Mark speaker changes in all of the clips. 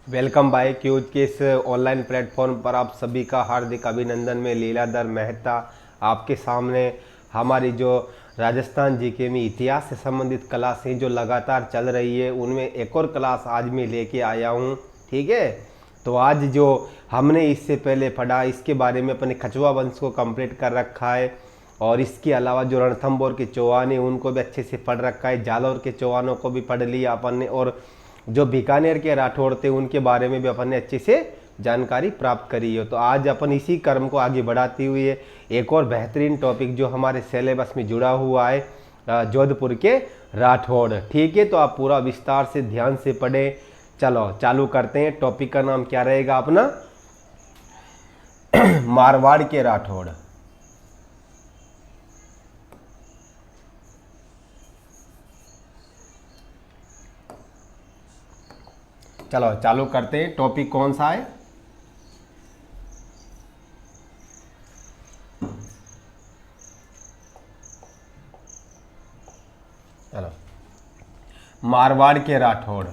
Speaker 1: Welcome bye cues के इस online platform पर आप सभी का हार्दिक अभिनंदन। में लीलाधर मेहता आपके सामने हमारी जो राजस्थान जीके में इतिहास से संबंधित क्लासें जो लगातार चल रही है उनमें एक और क्लास आज मैं लेके आया हूँ। ठीक है, तो आज जो हमने इससे पहले पढ़ा इसके बारे में अपने खचुआ वंश को कंप्लीट कर रखा है और इसके अलावा जो रणथंभौर के चौहान है उनको भी अच्छे से पढ़ रखा है, जालौर के चौहानों को भी पढ़ लिया अपन ने और जो बीकानेर के राठौड़ थे उनके बारे में भी अपन ने अच्छे से जानकारी प्राप्त करी है। तो आज अपन इसी क्रम को आगे बढ़ाते हुए एक और बेहतरीन टॉपिक जो हमारे सिलेबस में जुड़ा हुआ है जोधपुर के राठौड़। ठीक है, तो आप पूरा विस्तार से ध्यान से पढ़ें। चलो चालू करते हैं। टॉपिक का नाम क्या रहेगा अपना? मारवाड़ के राठौड़। चलो चालू करते हैं। टॉपिक कौन सा है? चलो, मारवाड़ के राठौड़।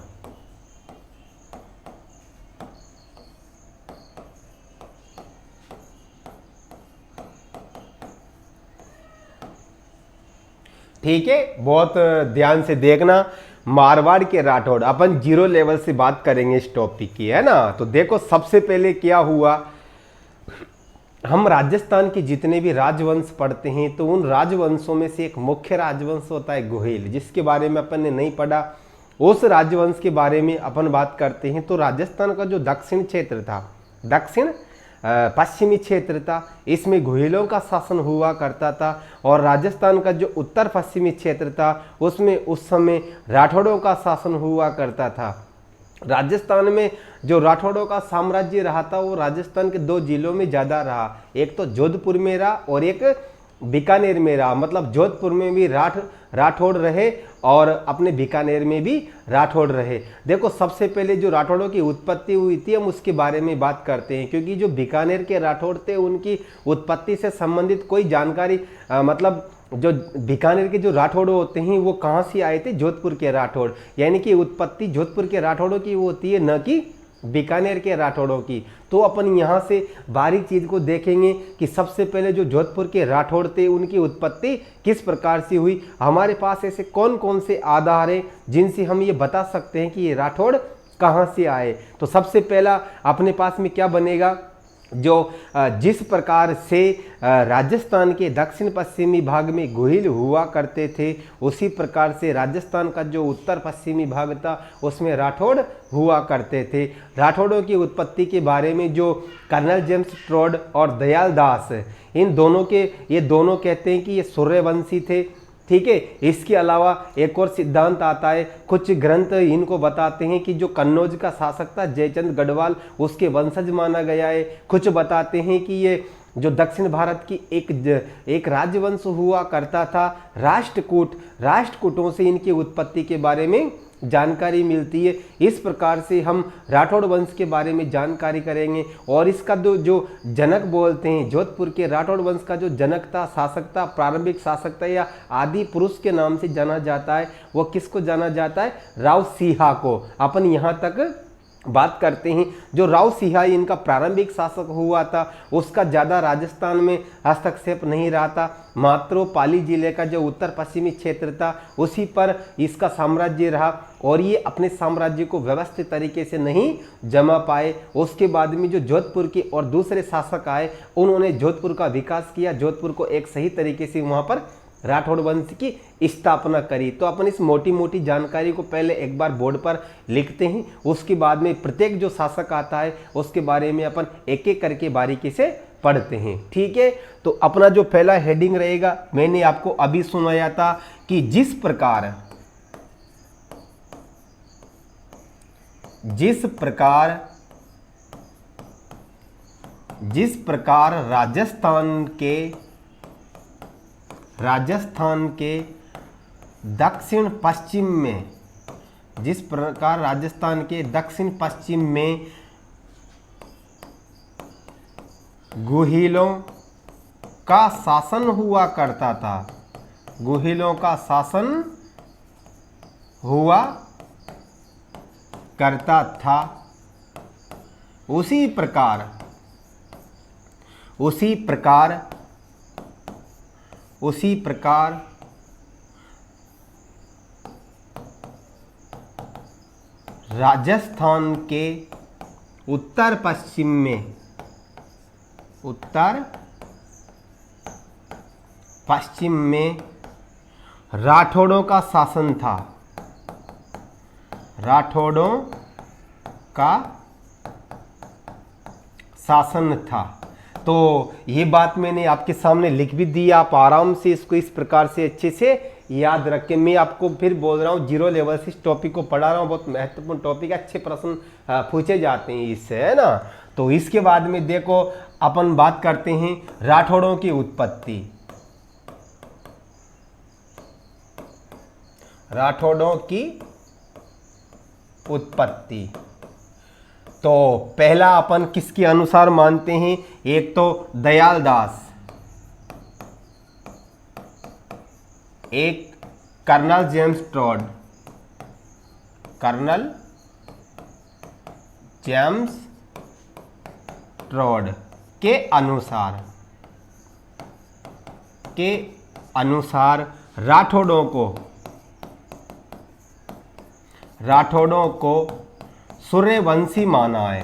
Speaker 1: ठीक है, बहुत ध्यान से देखना। मारवाड़ के राठौड़ अपन जीरो लेवल से बात करेंगे इस टॉपिक की, है ना। तो देखो सबसे पहले क्या हुआ, हम राजस्थान के जितने भी राजवंश पढ़ते हैं तो उन राजवंशों में से एक मुख्य राजवंश होता है गोहिल, जिसके बारे में अपन ने नहीं पढ़ा। उस राजवंश के बारे में अपन बात करते हैं। तो राजस्थान का जो दक्षिण क्षेत्र था, दक्षिण पश्चिमी क्षेत्र था, इसमें गोहिलों का शासन हुआ करता था और राजस्थान का जो उत्तर पश्चिमी क्षेत्र था उसमें उस समय राठौड़ों का शासन हुआ करता था। राजस्थान में जो राठौड़ों का साम्राज्य रहा था वो राजस्थान के दो जिलों में ज़्यादा रहा, एक तो जोधपुर में रहा और एक बीकानेर में रहा। मतलब जोधपुर में भी राठौड़ रहे और अपने बीकानेर में भी राठौड़ रहे। देखो सबसे पहले जो राठौड़ों की उत्पत्ति हुई थी हम उसके बारे में बात करते हैं, क्योंकि जो बीकानेर के राठौड़ थे उनकी उत्पत्ति से संबंधित कोई जानकारी मतलब जो बीकानेर के जो राठौड़ होते हैं वो कहाँ से आए थे? जोधपुर के राठौड़। यानी कि उत्पत्ति जोधपुर के राठौड़ों की होती है, न कि बीकानेर के राठौड़ों की। तो अपन यहाँ से बारीक चीज़ को देखेंगे कि सबसे पहले जो जोधपुर के राठौड़ थे उनकी उत्पत्ति किस प्रकार से हुई। हमारे पास ऐसे कौन कौन से आधार हैं जिनसे हम ये बता सकते हैं कि ये राठौड़ कहाँ से आए। तो सबसे पहला अपने पास में क्या बनेगा, जो जिस प्रकार से राजस्थान के दक्षिण पश्चिमी भाग में गोहिल हुआ करते थे उसी प्रकार से राजस्थान का जो उत्तर पश्चिमी भाग था उसमें राठौड़ हुआ करते थे। राठौड़ों की उत्पत्ति के बारे में जो कर्नल जेम्स ट्रॉड और दयाल दास, इन दोनों के ये दोनों कहते हैं कि ये सूर्यवंशी थे। ठीक है, इसके अलावा एक और सिद्धांत आता है, कुछ ग्रंथ इनको बताते हैं कि जो कन्नौज का शासक था जयचंद गढ़वाल उसके वंशज माना गया है। कुछ बताते हैं कि ये जो दक्षिण भारत की एक राजवंश हुआ करता था राष्ट्रकूटों से इनकी उत्पत्ति के बारे में जानकारी मिलती है। इस प्रकार से हम राठौड़ वंश के बारे में जानकारी करेंगे और इसका जो जनक बोलते हैं, जोधपुर के राठौड़ वंश का जो जनक था, शासक था, प्रारंभिक शासक था या आदि पुरुष के नाम से जाना जाता है, वो किसको जाना जाता है? राव सिंहा को। अपन यहाँ तक बात करते हैं। जो राव सिंहा इनका प्रारंभिक शासक हुआ था उसका ज़्यादा राजस्थान में हस्तक्षेप नहीं रहा था, मात्र पाली जिले का जो उत्तर पश्चिमी क्षेत्र था उसी पर इसका साम्राज्य रहा और ये अपने साम्राज्य को व्यवस्थित तरीके से नहीं जमा पाए। उसके बाद में जो जोधपुर के और दूसरे शासक आए उन्होंने जोधपुर का विकास किया, जोधपुर को एक सही तरीके से वहाँ पर राठौड़ वंश की स्थापना करी। तो अपन इस मोटी मोटी जानकारी को पहले एक बार बोर्ड पर लिखते हैं, उसके बाद में प्रत्येक जो शासक आता है उसके बारे में अपन एक एक करके बारीकी से पढ़ते हैं। ठीक है, तो अपना जो पहला हेडिंग रहेगा मैंने आपको अभी सुनाया था कि जिस प्रकार राजस्थान के दक्षिण पश्चिम में गोहिलों का शासन हुआ करता था, गोहिलों का शासन हुआ करता था उसी प्रकार उसी प्रकार उसी प्रकार राजस्थान के उत्तर पश्चिम में राठौड़ों का शासन था। राठौड़ों का शासन था। तो ये बात मैंने आपके सामने लिख भी दी, आप आराम से इसको इस प्रकार से अच्छे से याद रखें। मैं आपको फिर बोल रहा हूँ, जीरो लेवल से इस टॉपिक को पढ़ा रहा हूँ, बहुत महत्वपूर्ण टॉपिक है, अच्छे प्रश्न पूछे जाते हैं इससे, है ना। तो इसके बाद में देखो अपन बात करते हैं राठौड़ों की उत्पत्ति। राठौड़ों की उत्पत्ति तो पहला अपन किसके अनुसार मानते हैं? एक तो दयाल दास, एक colonel James Tod, colonel James Tod के अनुसार राठौड़ों को सूर्यवंशी माना है।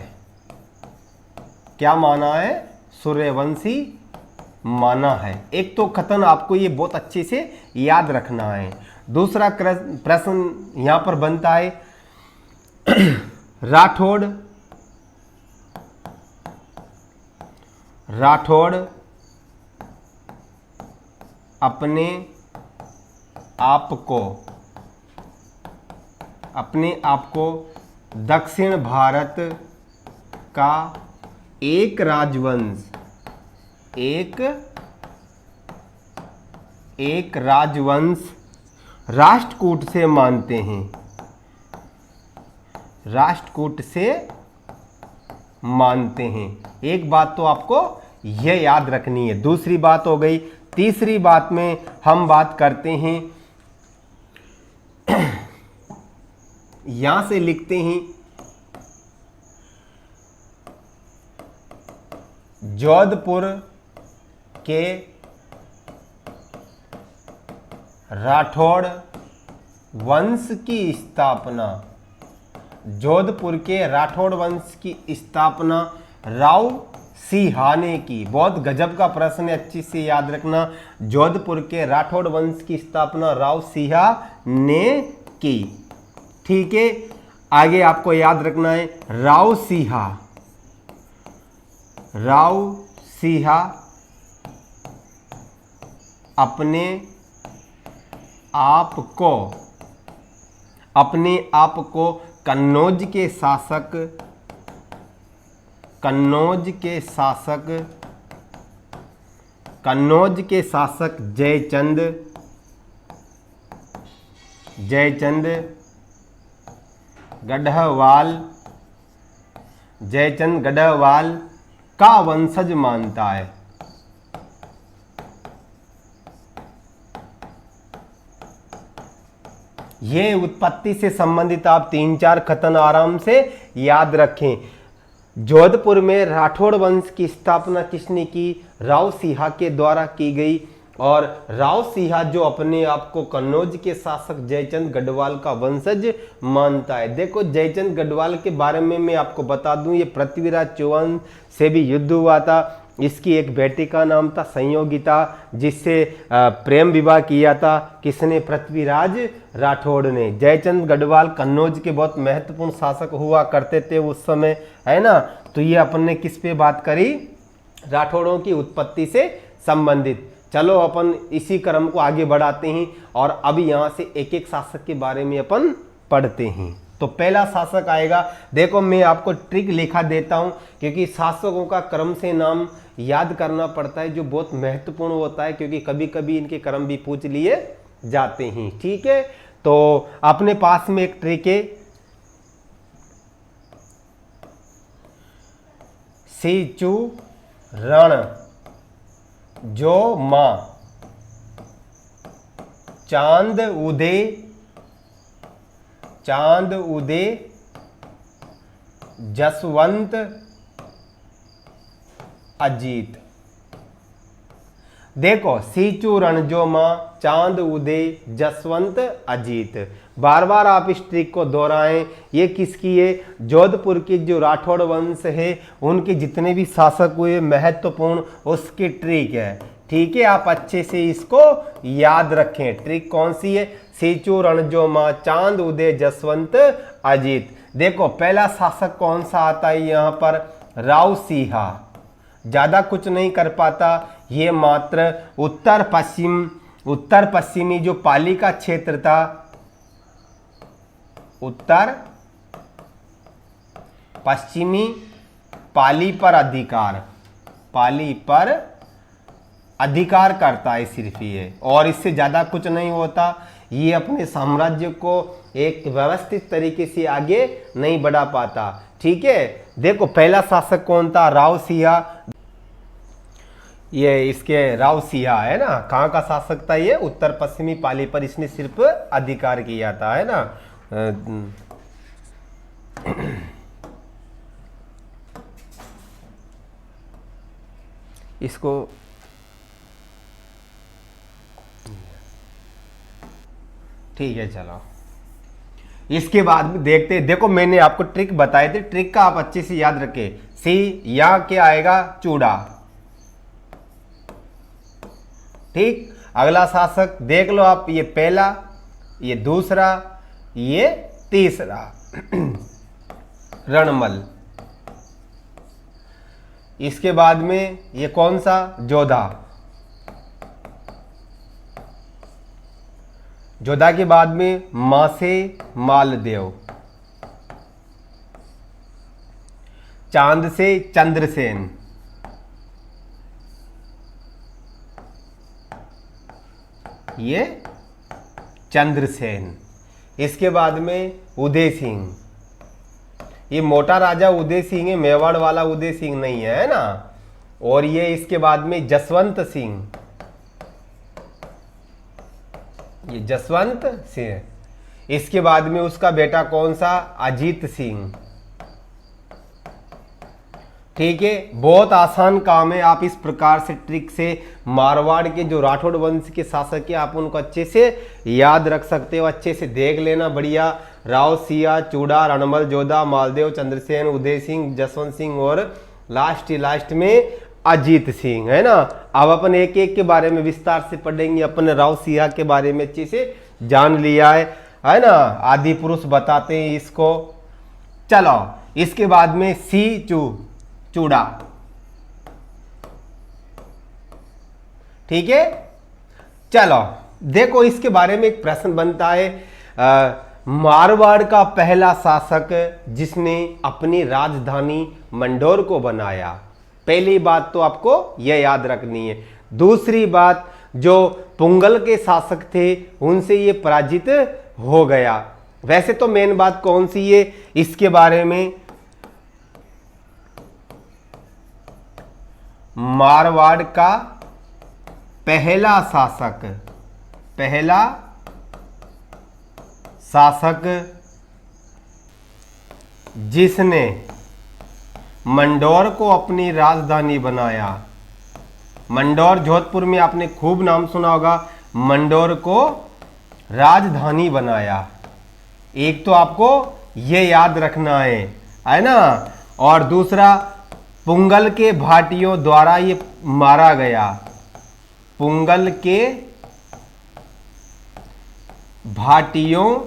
Speaker 1: क्या माना है? सूर्यवंशी माना है। एक तो कथन आपको ये बहुत अच्छे से याद रखना है। दूसरा प्रश्न यहां पर बनता है राठौड़ अपने आप को दक्षिण भारत का एक राजवंश राष्ट्रकूट से मानते हैं। राष्ट्रकूट से मानते हैं। एक बात तो आपको यह याद रखनी है। दूसरी बात हो गई। तीसरी बात में हम बात करते हैं, यहां से लिखते हैं जोधपुर के राठौड़ वंश की स्थापना। जोधपुर के राठौड़ वंश की स्थापना राव सिंहा ने की। बहुत गजब का प्रश्न है, अच्छी से याद रखना। जोधपुर के राठौड़ वंश की स्थापना राव सिंहा ने की। ठीक है, आगे आपको याद रखना है राव सिंहा अपने आप को कन्नौज के शासक जयचंद गढ़वाल का वंशज मानता है। ये उत्पत्ति से संबंधित आप 3-4 कथन आराम से याद रखें। जोधपुर में राठौड़ वंश की स्थापना किसने की? राव सिंहा के द्वारा की गई। और राव सिंहा जो अपने आप को कन्नौज के शासक जयचंद गढ़वाल का वंशज मानता है। देखो, जयचंद गढ़वाल के बारे में मैं आपको बता दूं, ये पृथ्वीराज चौहान से भी युद्ध हुआ था। इसकी एक बेटी का नाम था संयोगिता, जिससे प्रेम विवाह किया था। किसने? पृथ्वीराज राठौड़ ने। जयचंद गढ़वाल कन्नौज के बहुत महत्वपूर्ण शासक हुआ करते थे उस समय, है ना। तो ये अपन ने किस पे बात करी? राठौड़ों की उत्पत्ति से संबंधित। चलो अपन इसी क्रम को आगे बढ़ाते हैं और अब यहाँ से एक एक शासक के बारे में अपन पढ़ते हैं। तो पहला शासक आएगा। देखो, मैं आपको ट्रिक लिखा देता हूं, क्योंकि शासकों का क्रम से नाम याद करना पड़ता है, जो बहुत महत्वपूर्ण होता है, क्योंकि कभी कभी इनके क्रम भी पूछ लिए जाते हैं। ठीक है, तो अपने पास में एक ट्रिक है। सीचू रण जो मां चांद उदे जसवंत अजीत। देखो सीचू रणजोमा चांद उदय जसवंत अजीत, बार बार आप इस ट्रिक को दोहराएं। ये किसकी है? जोधपुर की जो राठौड़ वंश है उनके जितने भी शासक हुए महत्वपूर्ण, उसकी ट्रिक है। ठीक है, आप अच्छे से इसको याद रखें। ट्रिक कौन सी है? सीचू रणजोमा चांद उदय जसवंत अजीत। देखो पहला शासक कौन सा आता है यहाँ पर? राव सिंहा। ज्यादा कुछ नहीं कर पाता, ये मात्र उत्तर पश्चिमी जो पाली का क्षेत्र था, उत्तर पश्चिमी पाली पर अधिकार करता है सिर्फ ये, और इससे ज्यादा कुछ नहीं होता। ये अपने साम्राज्य को एक व्यवस्थित तरीके से आगे नहीं बढ़ा पाता। ठीक है, देखो पहला शासक कौन था? राव सिंहा। ये इसके राव सिंहा है ना, कहाँ का शासक था ये? उत्तर पश्चिमी पाली पर इसने सिर्फ अधिकार किया था, है ना। इसको ठीक है, चलो इसके बाद में देखते हैं। देखो मैंने आपको ट्रिक बताई थी, ट्रिक का आप अच्छे से याद रखें। सी यहां क्या आएगा? चूड़ा। ठीक, अगला शासक देख लो आप, ये पहला, ये दूसरा, ये तीसरा रणमल। इसके बाद में ये कौन सा? जोधा। जोधा के बाद में मासे मालदेव। चांद से चंद्रसेन। ये चंद्रसेन। इसके बाद में उदय सिंह। ये मोटा राजा उदय सिंह है, मेवाड़ वाला उदय सिंह नहीं है ना। और ये इसके बाद में जसवंत सिंह, ये जसवंत सिंह। इसके बाद में उसका बेटा कौन सा? अजीत सिंह। ठीक है, बहुत आसान काम है। आप इस प्रकार से ट्रिक से मारवाड़ के जो राठौड़ वंश के शासक है आप उनको अच्छे से याद रख सकते हो। अच्छे से देख लेना, बढ़िया। राव सिंहा, चूड़ा, रणमल, जोधा, मालदेव, चंद्रसेन, उदय सिंह, जसवंत सिंह और लास्ट में अजीत सिंह, है ना। अब अपन एक एक के बारे में विस्तार से पढ़ेंगे। अपन राव सिंहा के बारे में अच्छे से जान लिया है ना। आदि पुरुष बताते हैं इसको। चलो इसके बाद में चूड़ा। ठीक है, चलो देखो इसके बारे में एक प्रश्न बनता है। मारवाड़ का पहला शासक जिसने अपनी राजधानी मंडोर को बनाया। पहली बात तो आपको यह याद रखनी है। दूसरी बात, जो पुंगल के शासक थे उनसे ये पराजित हो गया। वैसे तो मेन बात कौन सी है इसके बारे में? मारवाड़ का पहला शासक जिसने मंडोर को अपनी राजधानी बनाया। मंडोर जोधपुर में आपने खूब नाम सुना होगा। मंडोर को राजधानी बनाया। एक तो आपको ये याद रखना है ना। और दूसरा, पुंगल के भाटियों द्वारा ये मारा गया। पुंगल के भाटियों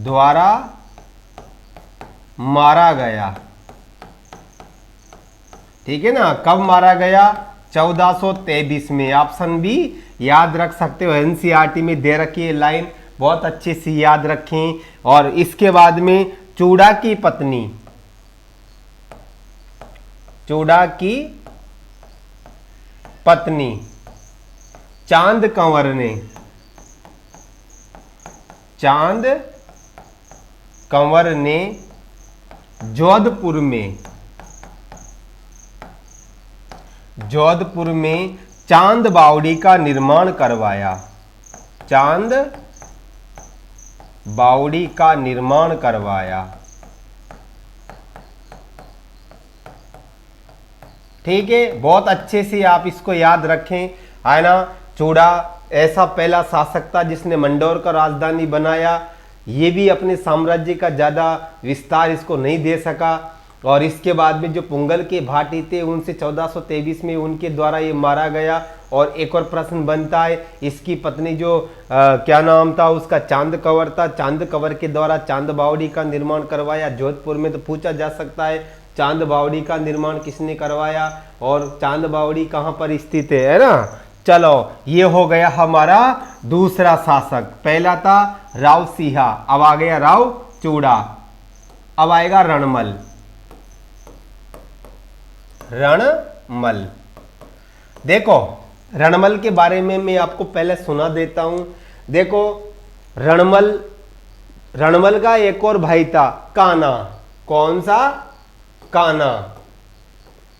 Speaker 1: द्वारा मारा गया। ठीक है ना। कब मारा गया? 1423 में। ऑप्शन भी याद रख सकते हो, एनसीईआरटी में दे रखी है लाइन, बहुत अच्छे से याद रखें। और इसके बाद में चूड़ा की पत्नी चांद कंवर ने जोधपुर में चांद बावड़ी का निर्माण करवाया। चांद बावड़ी का निर्माण करवाया। ठीक है, बहुत अच्छे से आप इसको याद रखें, है ना। चूड़ा ऐसा पहला शासक था जिसने मंडोर का राजधानी बनाया। ये भी अपने साम्राज्य का ज़्यादा विस्तार इसको नहीं दे सका। और इसके बाद में जो पुंगल के भाटी थे उनसे 1423 में उनके द्वारा ये मारा गया। और एक और प्रश्न बनता है, इसकी पत्नी जो क्या नाम था उसका, चांद कंवर था। चांद कंवर के द्वारा चांद बावड़ी का निर्माण करवाया जोधपुर में। तो पूछा जा सकता है चांद बावड़ी का निर्माण किसने करवाया और चांद बावड़ी कहाँ पर स्थित है ना। चलो, ये हो गया हमारा दूसरा शासक। पहला था राव सिंहा, अब आ गया राव चूड़ा, अब आएगा रणमल। रणमल, देखो रणमल के बारे में मैं आपको पहले सुना देता हूं। देखो रणमल का एक और भाई था कान्हा। कौन सा? कान्हा।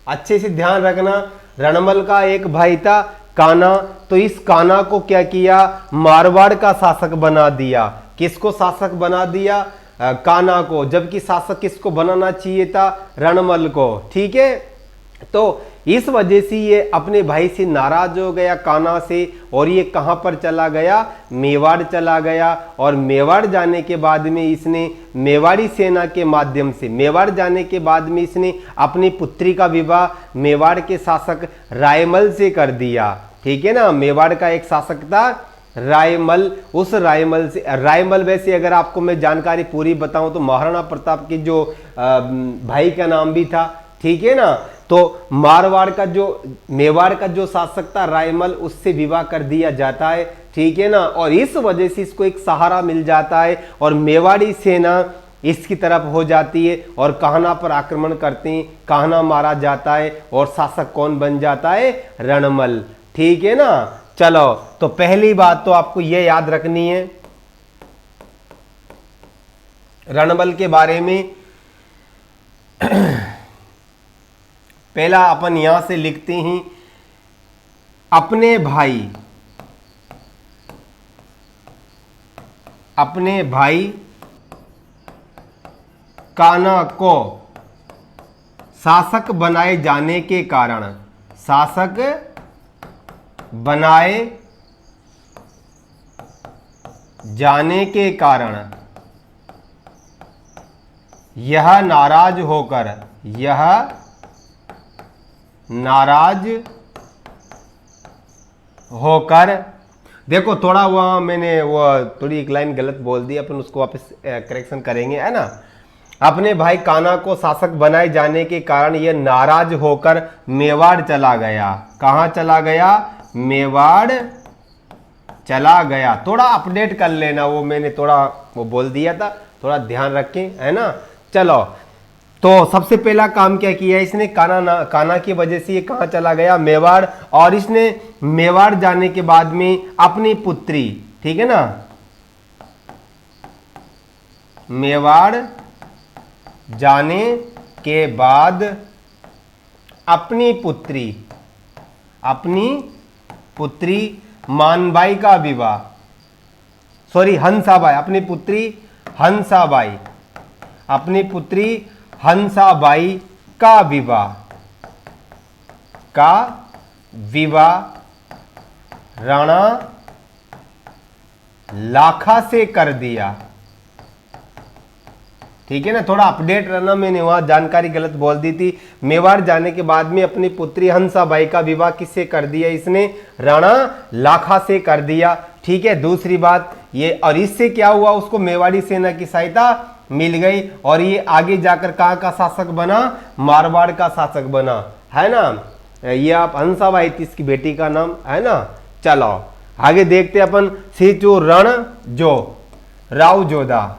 Speaker 1: अच्छे से ध्यान रखना, रणमल का एक भाई था कान्हा। तो इस कान्हा को क्या किया, मारवाड़ का शासक बना दिया। किसको शासक बना दिया? कान्हा को, जबकि शासक किसको बनाना चाहिए था? रणमल को। ठीक है, तो इस वजह से ये अपने भाई से नाराज हो गया कान्हा से, और ये कहां पर चला गया? मेवाड़ चला गया। और मेवाड़ जाने के बाद में इसने मेवाड़ी सेना के माध्यम से, मेवाड़ जाने के बाद में इसने अपनी पुत्री का विवाह मेवाड़ के शासक रायमल से कर दिया। ठीक है ना, मेवाड़ का एक शासक था रायमल। उस रायमल से, रायमल वैसे अगर आपको मैं जानकारी पूरी बताऊं तो महाराणा प्रताप के जो भाई का नाम भी था। ठीक है ना, तो मारवाड़ का जो, मेवाड़ का जो शासक था रायमल, उससे विवाह कर दिया जाता है। ठीक है ना, और इस वजह से इसको एक सहारा मिल जाता है और मेवाड़ी सेना इसकी तरफ हो जाती है और कान्हा पर आक्रमण करते हैं। कान्हा मारा जाता है और शासक कौन बन जाता है? रणमल। ठीक है ना। चलो, तो पहली बात तो आपको यह याद रखनी है रणमल के बारे में। पहला अपन यहां से लिखते हैं, अपने भाई कान्हा को शासक बनाए जाने के कारण, शासक बनाए जाने के कारण यह नाराज होकर, देखो थोड़ा वहां मैंने वो थोड़ी एक लाइन गलत बोल दी, अपन उसको वापस करेक्शन करेंगे, है ना। अपने भाई कान्हा को शासक बनाए जाने के कारण यह नाराज होकर मेवाड़ चला गया। कहां चला गया? मेवाड़ चला गया। थोड़ा अपडेट कर लेना, वो मैंने थोड़ा वो बोल दिया था, थोड़ा ध्यान रखें, है ना। चलो, तो सबसे पहला काम क्या किया इसने? कान्हा की वजह से ये कहां चला गया? मेवाड़। और इसने मेवाड़ जाने के बाद में अपनी पुत्री, ठीक है ना, मेवाड़ जाने के बाद अपनी पुत्री मानबाई का विवाह, हंसाबाई, अपनी पुत्री हंसाबाई का विवाह राणा लाखा से कर दिया। ठीक है ना, थोड़ा अपडेट रहना, मैंने वहां जानकारी गलत बोल दी थी। मेवाड़ जाने के बाद में अपनी पुत्री हंसाबाई का विवाह किससे कर दिया इसने? राणा लाखा से कर दिया। ठीक है, दूसरी बात ये, और इससे क्या हुआ? उसको मेवाड़ी सेना की सहायता मिल गई और ये आगे जाकर कहां का शासक बना? मारवाड़ का शासक बना, है ना। ये आप हंसाबाई थी इसकी बेटी का नाम, है ना। चलो आगे देखते अपन। सिचु रण जो राव जोधा,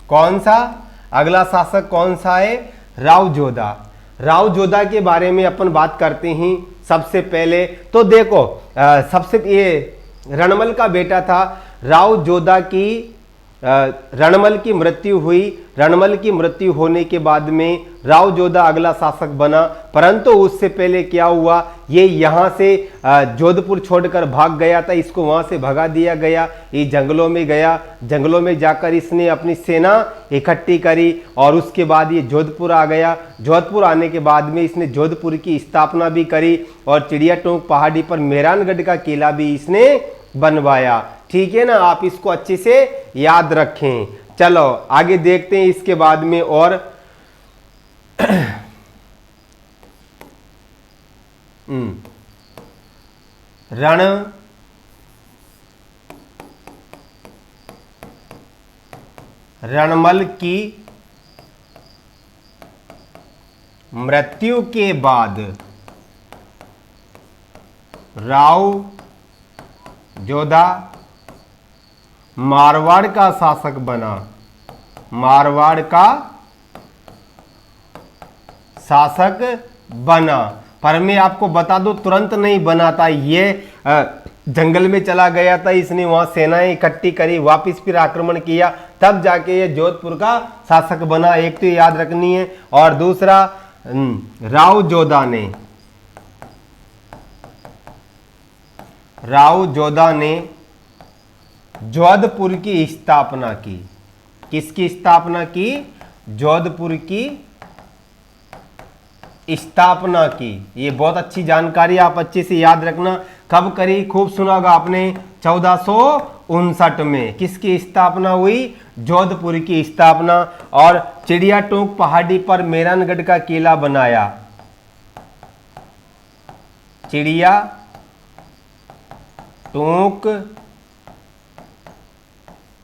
Speaker 1: कौन सा अगला शासक कौन सा है? राव जोधा। राव जोधा के बारे में अपन बात करते हैं। सबसे पहले तो देखो, सबसे ये रणमल का बेटा था। राव जोधा की रणमल की मृत्यु हुई। रणमल की मृत्यु होने के बाद में राव जोधा अगला शासक बना, परंतु उससे पहले क्या हुआ, ये यहाँ से जोधपुर छोड़कर भाग गया था, इसको वहाँ से भगा दिया गया। ये जंगलों में गया, जंगलों में जाकर इसने अपनी सेना इकट्ठी करी और उसके बाद ये जोधपुर आ गया। जोधपुर आने के बाद में इसने जोधपुर की स्थापना भी करी और चिड़िया टोंक पहाड़ी पर मेहरानगढ़ का किला भी इसने बनवाया। ठीक है ना, आप इसको अच्छे से याद रखें। चलो आगे देखते हैं इसके बाद में। और रणमल की मृत्यु के बाद राव जोधा मारवाड़ का शासक बना। मारवाड़ का शासक बना, पर मैं आपको बता दूं तुरंत नहीं बना था। ये जंगल में चला गया था, इसने वहां सेनाएं इकट्ठी करी, वापस फिर आक्रमण किया, तब जाके ये जोधपुर का शासक बना। एक तो याद रखनी है। और दूसरा, राव जोधा ने जोधपुर की स्थापना की। किसकी स्थापना की? जोधपुर की स्थापना की। ये बहुत अच्छी जानकारी, आप अच्छे से याद रखना। कब करी? खूब सुना होगा आपने, 1459 में। किसकी स्थापना हुई? जोधपुर की स्थापना। और चिड़िया टोंक पहाड़ी पर मेहरानगढ़ का किला बनाया। चिड़िया टोंक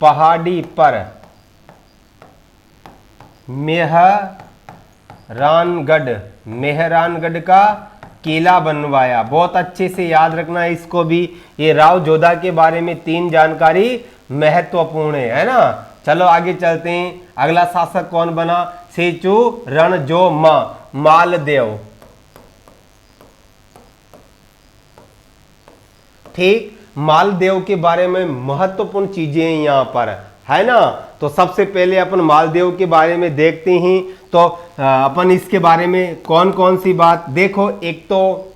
Speaker 1: पहाड़ी पर मेहरानगढ़ का किला बनवाया। बहुत अच्छे से याद रखना इसको भी। ये राव जोधा के बारे में 3 जानकारी महत्वपूर्ण है ना। चलो आगे चलते हैं। अगला शासक कौन बना? सेचू रणजोमा मालदेव। ठीक, मालदेव के बारे में महत्वपूर्ण चीजें यहां पर है ना। तो सबसे पहले अपन मालदेव के बारे में देखते हैं। तो अपन इसके बारे में कौन कौन सी बात देखो। एक तो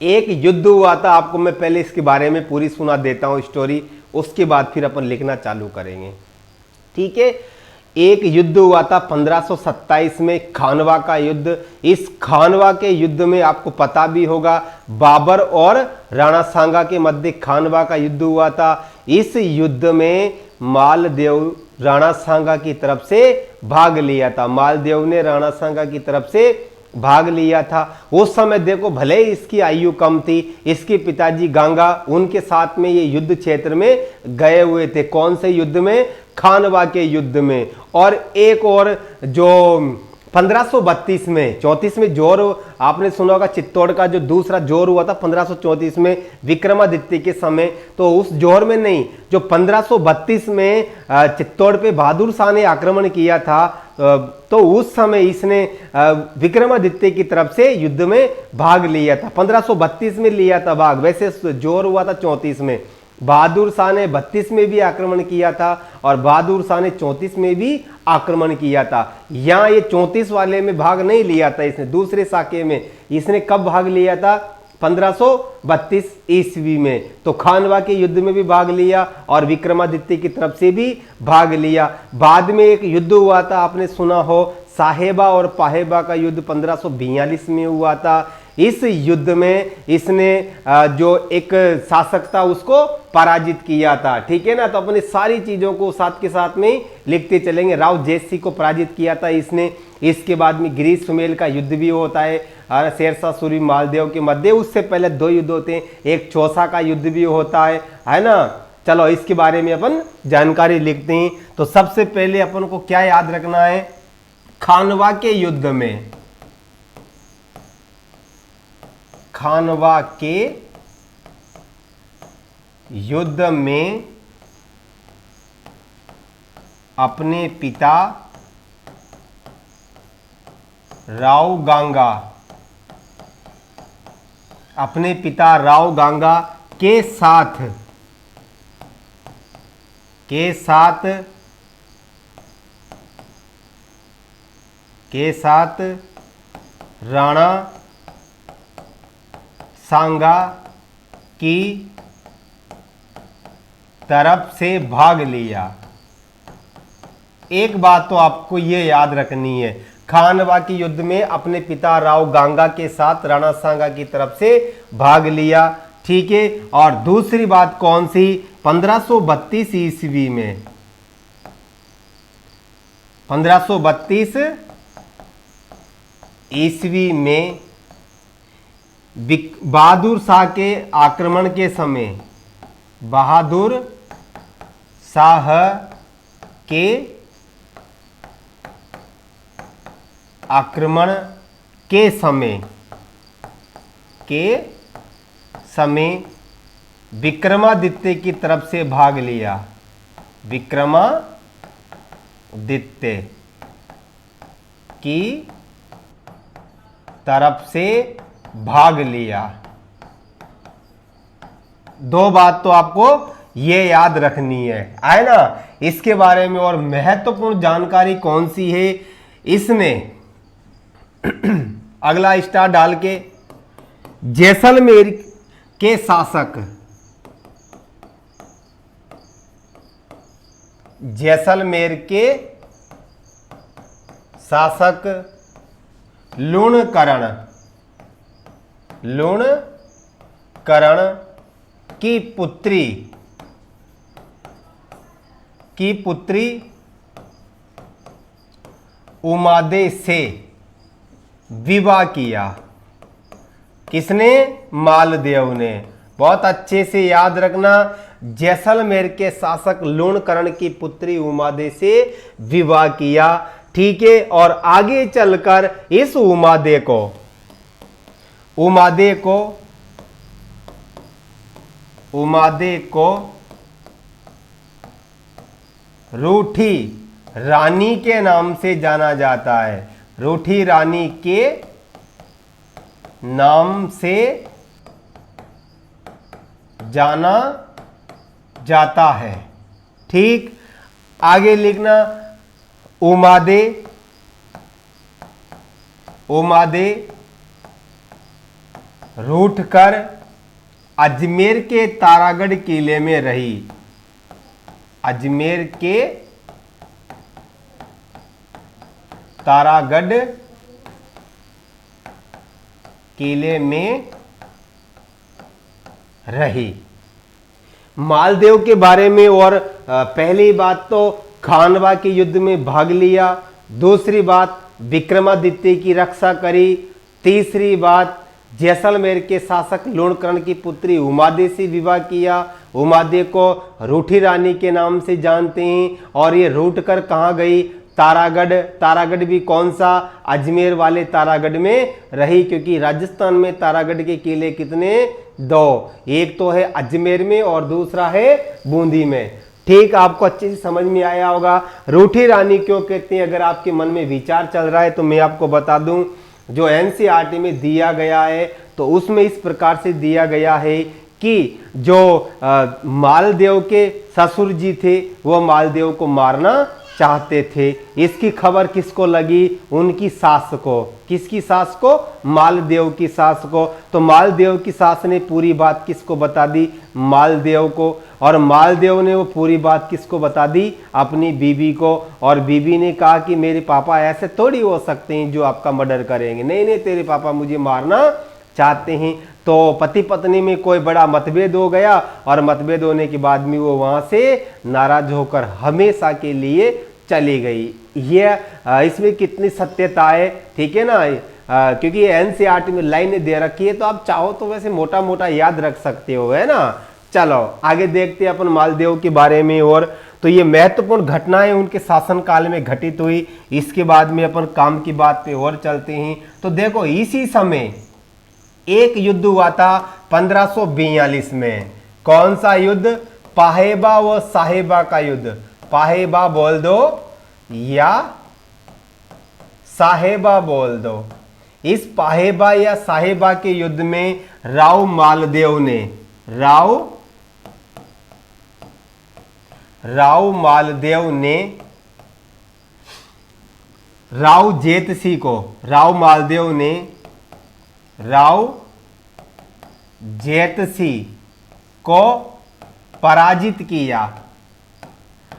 Speaker 1: एक युद्ध हुआ था, आपको मैं पहले इसके बारे में पूरी सुना देता हूं स्टोरी, उसके बाद फिर अपन लिखना चालू करेंगे। ठीक है। एक युद्ध हुआ था 1527 में, खानवा का युद्ध। इस खानवा के युद्ध में आपको पता भी होगा, बाबर और राणा सांगा के मध्य खानवा का युद्ध हुआ था। इस युद्ध में मालदेव राणा सांगा की तरफ से भाग लिया था। मालदेव ने राणा सांगा की तरफ से भाग लिया था। उस समय देखो, भले ही इसकी आयु कम थी, इसके पिताजी गांगा उनके साथ में ये युद्ध क्षेत्र में गए हुए थे। कौन से युद्ध में? खानवा के युद्ध में। और एक और जो 1532 में 34 में जोर, आपने सुना होगा चित्तौड़ का जो दूसरा जोर हुआ था 1534 में विक्रमादित्य के समय। तो उस जोर में नहीं, जो 1532 में चित्तौड़ पे बहादुर शाह ने आक्रमण किया था, तो उस समय इसने विक्रमादित्य की तरफ से युद्ध में भाग लिया था। 1532 में लिया था भाग, वैसे जोर हुआ था 34 में। बहादुर शाह ने 32 में भी आक्रमण किया था और बहादुर शाह ने 34 में भी आक्रमण किया था। यहाँ ये 34 वाले में भाग नहीं लिया था इसने, दूसरे साके में। इसने कब भाग लिया था? 1532 ईस्वी में। तो खानवा के युद्ध में भी भाग लिया और विक्रमादित्य की तरफ से भी भाग लिया। बाद में एक युद्ध हुआ था, आपने सुना हो, साहेबा और पाहेबा का युद्ध 1542 में हुआ था। इस युद्ध में इसने जो एक शासक था उसको पराजित किया था। ठीक है ना। तो अपनी सारी चीजों को साथ के साथ में लिखते चलेंगे। राव जयसिंह को पराजित किया था इसने। इसके बाद में गिरीश सुमेल का युद्ध भी होता है शेरशाह सूरी मालदेव के मध्य। उससे पहले 2 युद्ध होते हैं, एक चौसा का युद्ध भी होता है ना। चलो इसके बारे में अपन जानकारी लिखते हैं। तो सबसे पहले अपन को क्या याद रखना है? खानवा के युद्ध में, खानवा के युद्ध में अपने पिता राव गांगा अपने पिता राव गांगा के साथ राणा सांगा की तरफ से भाग लिया। एक बात तो आपको ये याद रखनी है, खानवा की युद्ध में अपने पिता राव गांगा के साथ राणा सांगा की तरफ से भाग लिया, ठीक है। और दूसरी बात कौन सी, 1532 ईस्वी में 1532 ईस्वी में बहादुर शाह के आक्रमण के समय, बहादुर शाह के आक्रमण के समय विक्रमादित्य की तरफ से भाग लिया। विक्रमादित्य की तरफ से भाग लिया। दो बात तो आपको ये याद रखनी है ना। इसके बारे में और महत्वपूर्ण जानकारी कौन सी है इसमें अगला स्टार डाल के, जैसलमेर के शासक, जैसलमेर के शासक लूणकरण की पुत्री उमादे से विवाह किया। किसने? मालदेव ने। बहुत अच्छे से याद रखना, जैसलमेर के शासक लूणकरण की पुत्री उमादे से विवाह किया, ठीक है। और आगे चलकर इस उमादे को रूठी रानी के नाम से जाना जाता है। रूठी रानी के नाम से जाना जाता है, ठीक। आगे लिखना, उमादे रूठकर अजमेर के तारागढ़ किले में रही। अजमेर के तारागढ़ किले में रही। मालदेव के बारे में और पहली बात तो खानवा के युद्ध में भाग लिया, दूसरी बात विक्रमादित्य की रक्षा करी, तीसरी बात जैसलमेर के शासक लूणकरण की पुत्री उमादे से विवाह किया। उमादे को रूठी रानी के नाम से जानते हैं। और ये रूठ कर कहाँ गई? तारागढ़। तारागढ़ भी कौन सा? अजमेर वाले तारागढ़ में रही, क्योंकि राजस्थान में तारागढ़ के किले कितने? 2, एक तो है अजमेर में और दूसरा है बूंदी में, ठीक। आपको अच्छे से समझ में आया होगा। रूठी रानी क्यों कहते हैं? अगर आपके मन में विचार चल रहा है तो मैं आपको बता दूं, जो एनसीईआरटी में दिया गया है तो उसमें इस प्रकार से दिया गया है कि जो मालदेव के ससुर जी थे वो मालदेव को मारना चाहते थे। इसकी खबर किसको लगी? उनकी सास को। किसकी सास को? मालदेव की सास को। तो मालदेव की सास ने पूरी बात किसको बता दी? मालदेव को। और मालदेव ने वो पूरी बात किसको बता दी? अपनी बीबी को। और बीबी ने कहा कि मेरे पापा ऐसे थोड़ी हो सकते हैं जो आपका मर्डर करेंगे, नहीं नहीं, तेरे पापा मुझे मारना चाहते हैं। तो पति पत्नी में कोई बड़ा मतभेद हो गया और मतभेद होने के बाद में वो वहां से नाराज होकर हमेशा के लिए चली गई। ये इसमें कितनी सत्यता है, ठीक है ना। क्योंकि एनसीईआरटी में लाइनें दे रखी है तो आप चाहो तो वैसे मोटा मोटा याद रख सकते हो, है ना। चलो आगे देखते हैं अपन मालदेव के बारे में। और तो ये महत्वपूर्ण घटनाएं उनके शासनकाल में घटित हुई। इसके बाद में अपन काम की बात पे और चलते हैं। तो देखो इसी समय एक युद्ध हुआ था 1542 में। कौन सा युद्ध? पाहेबा व साहेबा का युद्ध। पाहेबा बोल दो या साहेबा बोल दो। इस पाहेबा या साहेबा के युद्ध में राव मालदेव ने राव जेतसी को पराजित किया।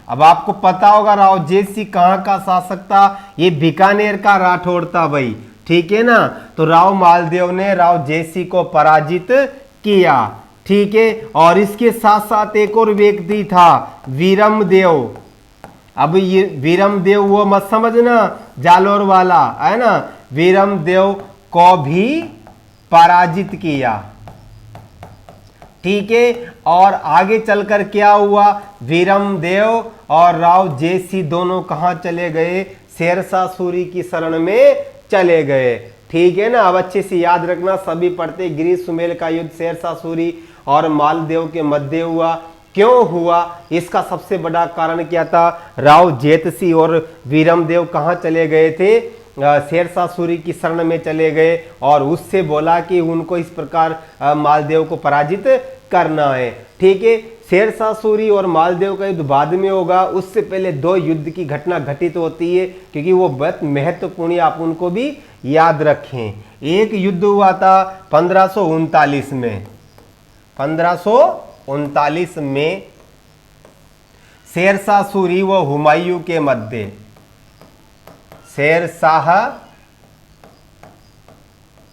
Speaker 1: अब आपको पता होगा राव जेतसी कहां का शासक था, ये बीकानेर का राठौड़ था भाई, ठीक है ना। तो राव मालदेव ने राव जेतसी को पराजित किया, ठीक है। और इसके साथ साथ एक और व्यक्ति था वीरमदेव। अब ये वीरमदेव वो मत समझना जालोर वाला है ना, वीरमदेव को भी पराजित किया, ठीक है। और आगे चलकर क्या हुआ, वीरमदेव और राव जेतसी दोनों कहां चले गए, शेरशाह सूरी की शरण में चले गए, ठीक है ना। अब अच्छे से याद रखना, सभी पढ़ते गिरी सुमेल का युद्ध शेरशाह सूरी और मालदेव के मध्य हुआ। क्यों हुआ, इसका सबसे बड़ा कारण क्या था, राव जेतसी और वीरमदेव कहां चले गए थे, शेरशाह सूरी की शरण में चले गए और उससे बोला कि उनको इस प्रकार मालदेव को पराजित करना है, ठीक है। शेरशाह सूरी और मालदेव का युद्ध बाद में होगा, उससे पहले दो युद्ध की घटना घटित होती है, क्योंकि वो बहुत महत्वपूर्ण है, आप उनको भी याद रखें। एक युद्ध हुआ था 1539 में, 1539 में शेरशाह सूरी व हुमायूं के मध्य, शेरशाह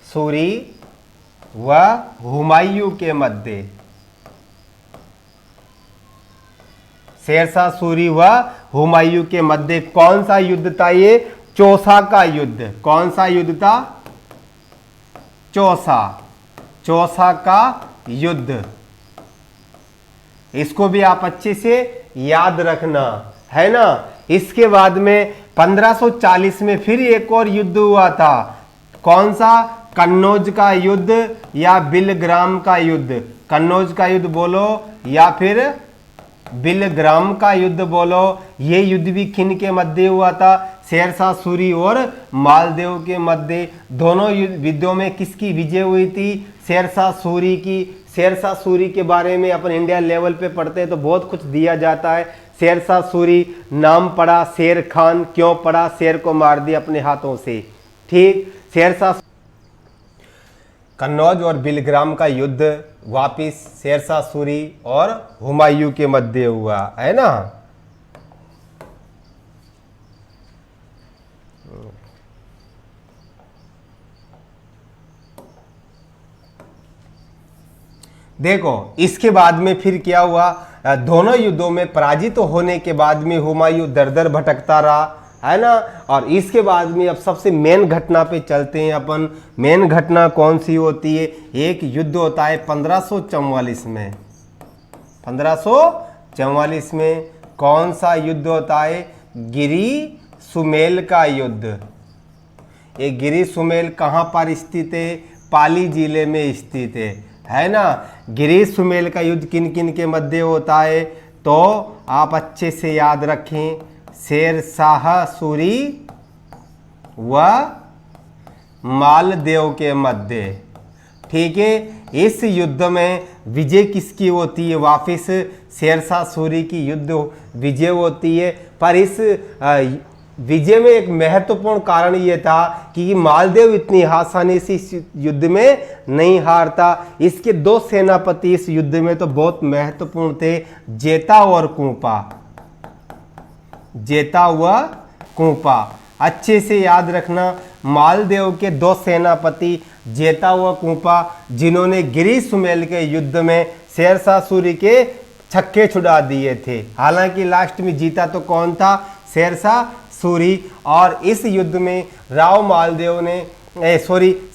Speaker 1: सूरी व हुमायूं के मध्य, शेरशाह सूरी व हुमायूं के मध्य कौन सा युद्ध था, ये चौसा का युद्ध। कौन सा युद्ध था, चौसा का युद्ध। इसको भी आप अच्छे से याद रखना है ना। इसके बाद में 1540 में फिर एक और युद्ध हुआ था, कौन सा, कन्नौज का युद्ध या बिलग्राम का युद्ध। कन्नौज का युद्ध बोलो या फिर बिलग्राम का युद्ध बोलो। ये युद्ध भी किन के मध्य हुआ था, शेरशाह सूरी और मालदेव के मध्य। दोनों युद्धों में किसकी विजय हुई थी, शेरशाह सूरी की। शेरशाह सूरी के बारे में अपन इंडिया लेवल पे पढ़ते हैं तो बहुत कुछ दिया जाता है। शेरशाह सूरी नाम पड़ा शेर खान, क्यों पड़ा, शेर को मार दिया अपने हाथों से, ठीक। शेरशाह कन्नौज और बिलग्राम का युद्ध वापिस शेरशाह सूरी और हुमायूं के मध्य हुआ, है ना। देखो इसके बाद में फिर क्या हुआ, दोनों युद्धों में पराजित होने के बाद में हुमायूं दर दर भटकता रहा, है ना। और इसके बाद में अब सबसे मेन घटना पे चलते हैं अपन। मेन घटना कौन सी होती है, एक युद्ध होता है 1544 में। 1544 में कौन सा युद्ध होता है, गिरी सुमेल का युद्ध। ये गिरी सुमेल कहाँ पर स्थित है, पाली जिले में स्थित है ना। गिरी सुमेल का युद्ध किन किन के मध्य होता है, तो आप अच्छे से याद रखें, शेरशाह सूरी व मालदेव के मध्य, ठीक है। इस युद्ध में विजय किसकी होती है, वापिस शेरशाह सूरी की युद्ध विजय होती है। पर इस विजय में एक महत्वपूर्ण कारण यह था कि मालदेव इतनी आसानी से इस युद्ध में नहीं हारता। इसके दो सेनापति इस युद्ध में तो बहुत महत्वपूर्ण थे, जेता और कुंपा। जेता व कुंपा अच्छे से याद रखना। मालदेव के दो सेनापति जेता व कुंपा, जिन्होंने गिरी सुमेल के युद्ध में शेरशाह सूरी के छक्के छुड़ा दिए थे। हालांकि लास्ट में जीता तो कौन था, शेरशाह सूरी। और इस युद्ध में राव मालदेव ने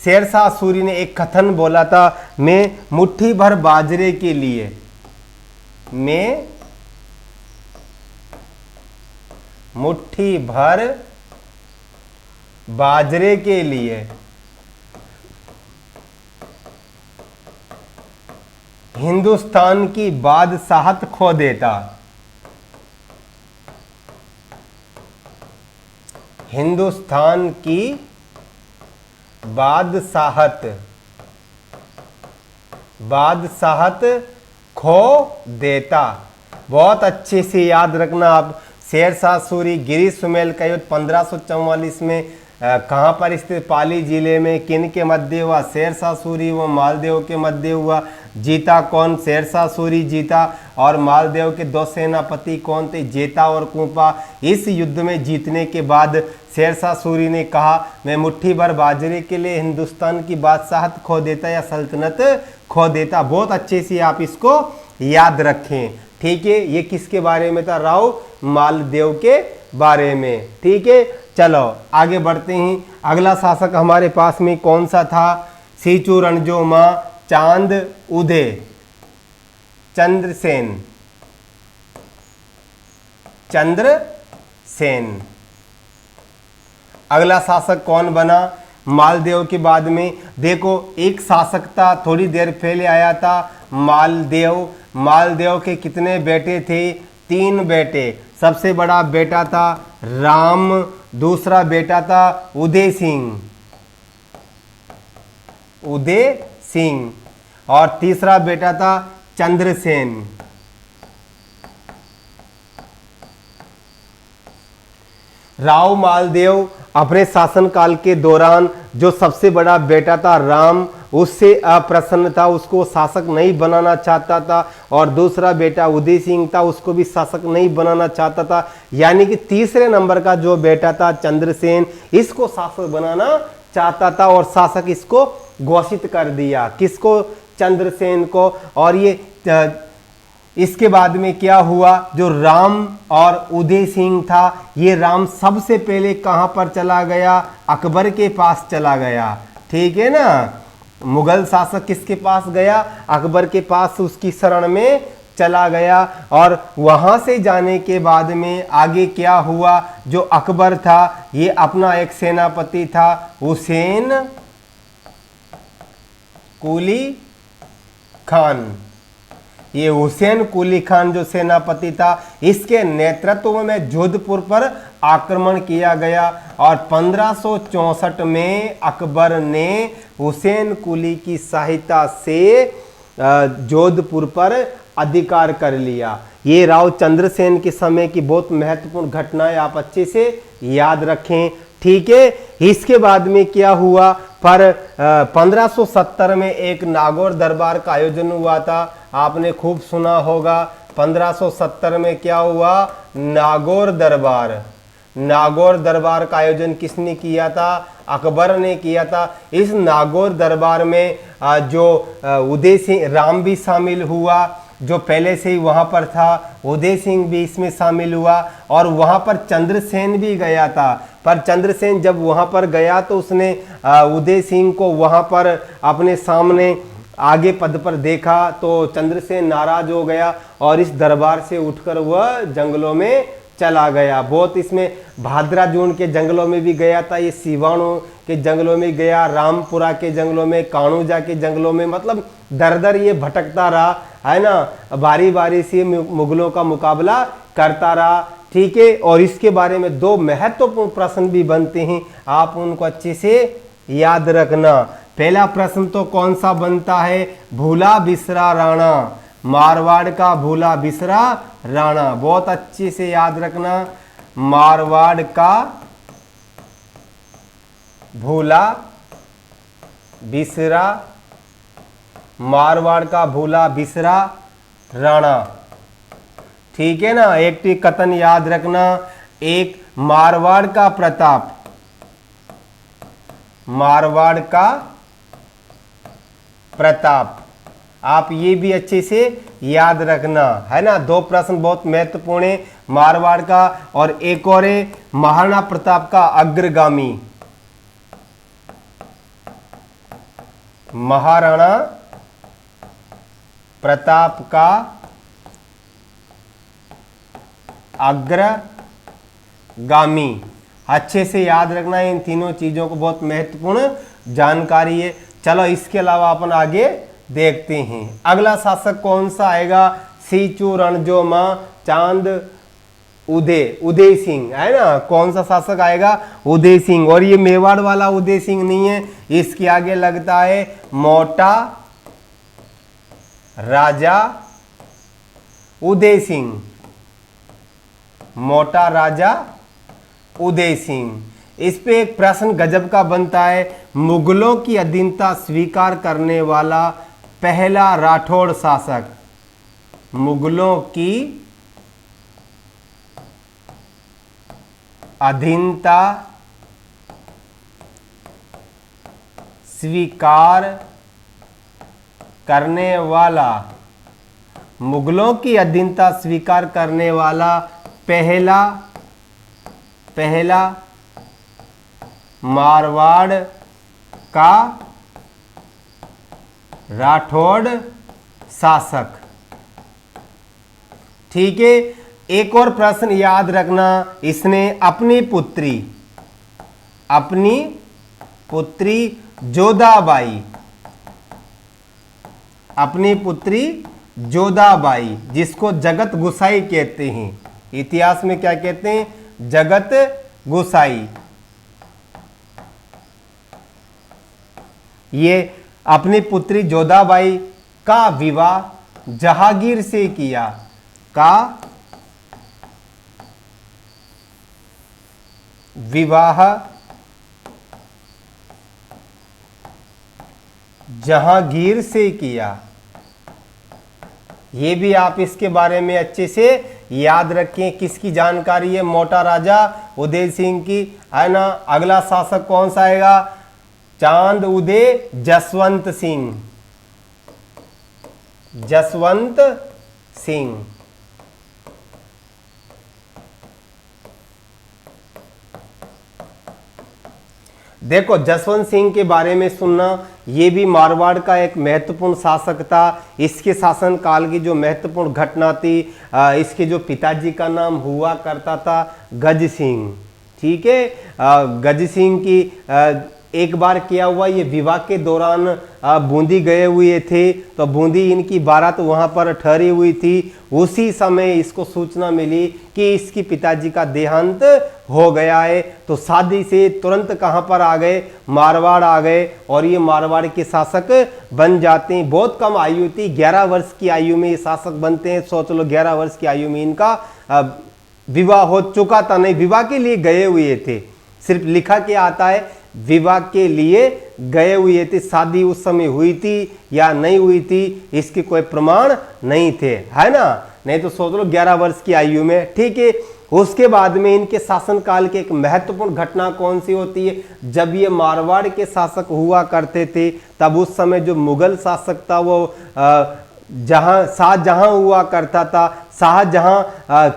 Speaker 1: शेरशाह सूरी ने एक कथन बोला था, मैं मुट्ठी भर बाजरे के लिए, मैं मुट्ठी भर बाजरे के लिए हिंदुस्तान की बादशाहत खो देता। हिंदुस्तान की बादशाहत, बादशाहत खो देता। बहुत अच्छे से याद रखना आप। शेरशाह सूरी गिरी सुमेल का युद्ध 1544 में कहाँ पर स्थित, पाली जिले में, किन के मध्य हुआ, शेरशाह सूरी व मालदेव के मध्य हुआ। जीता कौन, शेरशाह सूरी जीता। और मालदेव के दो सेनापति कौन थे, जेता और कुंपा। इस युद्ध में जीतने के बाद शेरशाह सूरी ने कहा मैं मुट्ठी भर बाजरे के लिए हिंदुस्तान की बादशाहत खो देता या सल्तनत खो देता। बहुत अच्छे से आप इसको याद रखें, ठीक है। ये किसके बारे में था, राव मालदेव के बारे में, ठीक है। चलो आगे बढ़ते हैं। अगला शासक हमारे पास में कौन सा था, सीचू रणजोमा चांद उदय चंद्रसेन, चंद्रसेन। अगला शासक कौन बना, मालदेव के बाद में। देखो एक शासक था, थोड़ी देर पहले आया था, मालदेव। मालदेव के कितने बेटे थे, 3 बेटे। सबसे बड़ा बेटा था राम, दूसरा बेटा था उदय सिंह, उदय सिंह, और तीसरा बेटा था चंद्रसेन। राव मालदेव अपने शासनकाल के दौरान जो सबसे बड़ा बेटा था राम, उससे अप्रसन्न था, उसको शासक नहीं बनाना चाहता था। और दूसरा बेटा उदय सिंह था, उसको भी शासक नहीं बनाना चाहता था। यानी कि तीसरे नंबर का जो बेटा था चंद्रसेन, इसको शासक बनाना चाहता था और शासक इसको घोषित कर दिया। किसको, चंद्रसेन को। और ये इसके बाद में क्या हुआ, जो राम और उदय सिंह था, ये राम सबसे पहले कहां पर चला गया, अकबर के पास चला गया, ठीक है ना। मुगल शासक किसके पास गया, अकबर के पास, उसकी शरण में चला गया। और वहां से जाने के बाद में आगे क्या हुआ, जो अकबर था ये अपना एक सेनापति था हुसैन कुली खान। ये हुसैन कुली खान जो सेनापति था, इसके नेतृत्व में जोधपुर पर आक्रमण किया गया। और 1564 में अकबर ने हुसैन कुली की सहायता से जोधपुर पर अधिकार कर लिया। ये राव चंद्रसेन के समय की बहुत महत्वपूर्ण घटनाएं आप अच्छे से याद रखें, ठीक है। इसके बाद में क्या हुआ, पर 1570 में एक नागौर दरबार का आयोजन हुआ था, आपने खूब सुना होगा। 1570 में क्या हुआ, नागौर दरबार। नागौर दरबार का आयोजन किसने किया था, अकबर ने किया था। इस नागौर दरबार में जो उदय सिंह, राम भी शामिल हुआ, जो पहले से ही वहां पर था, उदय सिंह भी इसमें शामिल हुआ। और वहां पर चंद्रसेन भी गया था। पर चंद्रसेन जब वहां पर गया तो उसने उदय सिंह को वहां पर अपने सामने आगे पद पर देखा, तो चंद्रसेन नाराज हो गया और इस दरबार से उठकर वह जंगलों में चला गया। बहुत इसमें भाद्रा जून के जंगलों में भी गया था, ये सिवाणु के जंगलों में गया, रामपुरा के जंगलों में, काणूजा के जंगलों में, मतलब दर दर ये भटकता रहा, है ना। बारी बारी से मुगलों का मुकाबला करता रहा, ठीक है। और इसके बारे में 2 महत्वपूर्ण प्रश्न भी बनते हैं, आप उनको अच्छे से याद रखना। पहला प्रश्न तो कौन सा बनता है, भूला बिसरा राणा, मारवाड़ का भूला बिसरा राणा। बहुत अच्छे से याद रखना, मारवाड़ का भूला बिसरा, मारवाड़ का भूला बिसरा राणा, ठीक है ना। एक टी कथन याद रखना, एक मारवाड़ का प्रताप, मारवाड़ का प्रताप, आप ये भी अच्छे से याद रखना, है ना। 2 प्रश्न बहुत महत्वपूर्ण है, मारवाड़ का और एक और है महाराणा प्रताप का अग्रगामी, महाराणा प्रताप का अग्रगामी। अच्छे से याद रखना, इन तीनों चीजों को बहुत महत्वपूर्ण जानकारी है। चलो इसके अलावा अपन आगे देखते हैं। अगला शासक कौन सा आएगा, सीचू रणजोमा चांद उदय सिंह है ना, कौन सा शासक आएगा, उदय सिंह। और ये मेवाड़ वाला उदय सिंह नहीं है, इसके आगे लगता है मोटा राजा उदय सिंह, मोटा राजा उदय सिंह। इस पे एक प्रश्न गजब का बनता है, मुगलों की अधीनता स्वीकार करने वाला पहला राठौड़ शासक, मुगलों की अधीनता स्वीकार करने वाला, मुगलों की अधीनता स्वीकार करने वाला पहला मारवाड़ का राठौड़ शासक। ठीक है, एक और प्रश्न याद रखना, इसने अपनी पुत्री जोधाबाई, अपनी पुत्री जोधाबाई, जिसको जगत गुसाई कहते हैं, इतिहास में क्या कहते हैं, जगत गुसाई, ये अपनी पुत्री जोधाबाई का विवाह जहांगीर से किया, का विवाह जहांगीर से किया। ये भी आप इसके बारे में अच्छे से याद रखें, किसकी जानकारी है, मोटा राजा उदय सिंह की, है ना। अगला शासक कौन सा आएगा, चांद उदय जसवंत सिंह, जसवंत सिंह। देखो जसवंत सिंह के बारे में सुनना, ये भी मारवाड़ का एक महत्वपूर्ण शासक था। इसके शासन काल की जो महत्वपूर्ण घटना थी, इसके जो पिताजी का नाम हुआ करता था गज सिंह। ठीक है, गज सिंह की एक बार क्या हुआ, ये विवाह के दौरान बूंदी गए हुए थे, तो बूंदी इनकी बारात वहां पर ठहरी हुई थी। उसी समय इसको सूचना मिली कि इसकी पिताजी का देहांत हो गया है, तो शादी से तुरंत कहां पर आ गए, मारवाड़ आ गए, और ये मारवाड़ के शासक बन जाते हैं। बहुत कम आयु थी, 11 वर्ष की आयु में ये शासक बनते हैं। सोच लो 11 वर्ष की आयु में इनका विवाह हो चुका था, नहीं विवाह के लिए गए हुए थे, सिर्फ लिखा के आता है विवाह के लिए गए हुए थे। शादी उस समय हुई थी या नहीं हुई थी, इसके कोई प्रमाण नहीं थे, है ना। नहीं तो सोच लो 11 वर्ष की आयु में। ठीक है, उसके बाद में इनके शासनकाल की एक महत्वपूर्ण घटना कौन सी होती है, जब ये मारवाड़ के शासक हुआ करते थे, तब उस समय जो मुगल शासक था वो शाहजहां हुआ करता था। शाहजहां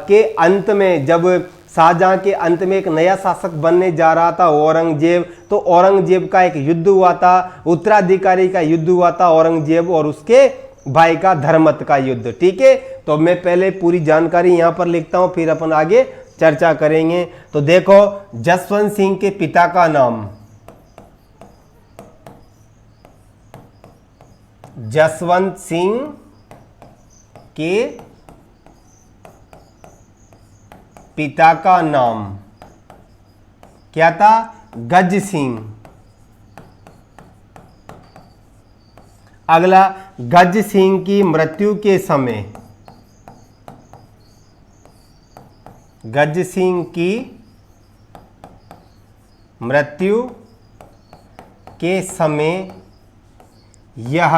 Speaker 1: के अंत में, जब शाहजहां के अंत में एक नया शासक बनने जा रहा था औरंगजेब, तो औरंगजेब का एक युद्ध हुआ था, उत्तराधिकारी का युद्ध हुआ था, औरंगजेब और उसके भाई का धर्मत का युद्ध। ठीक है, तो मैं पहले पूरी जानकारी यहां पर लिखता हूं, फिर अपन आगे चर्चा करेंगे। तो देखो जसवंत सिंह के पिता का नाम, जसवंत सिंह के पिता का नाम क्या था, गज सिंह। अगला, गज सिंह की मृत्यु के समय, गज सिंह की मृत्यु के समय यह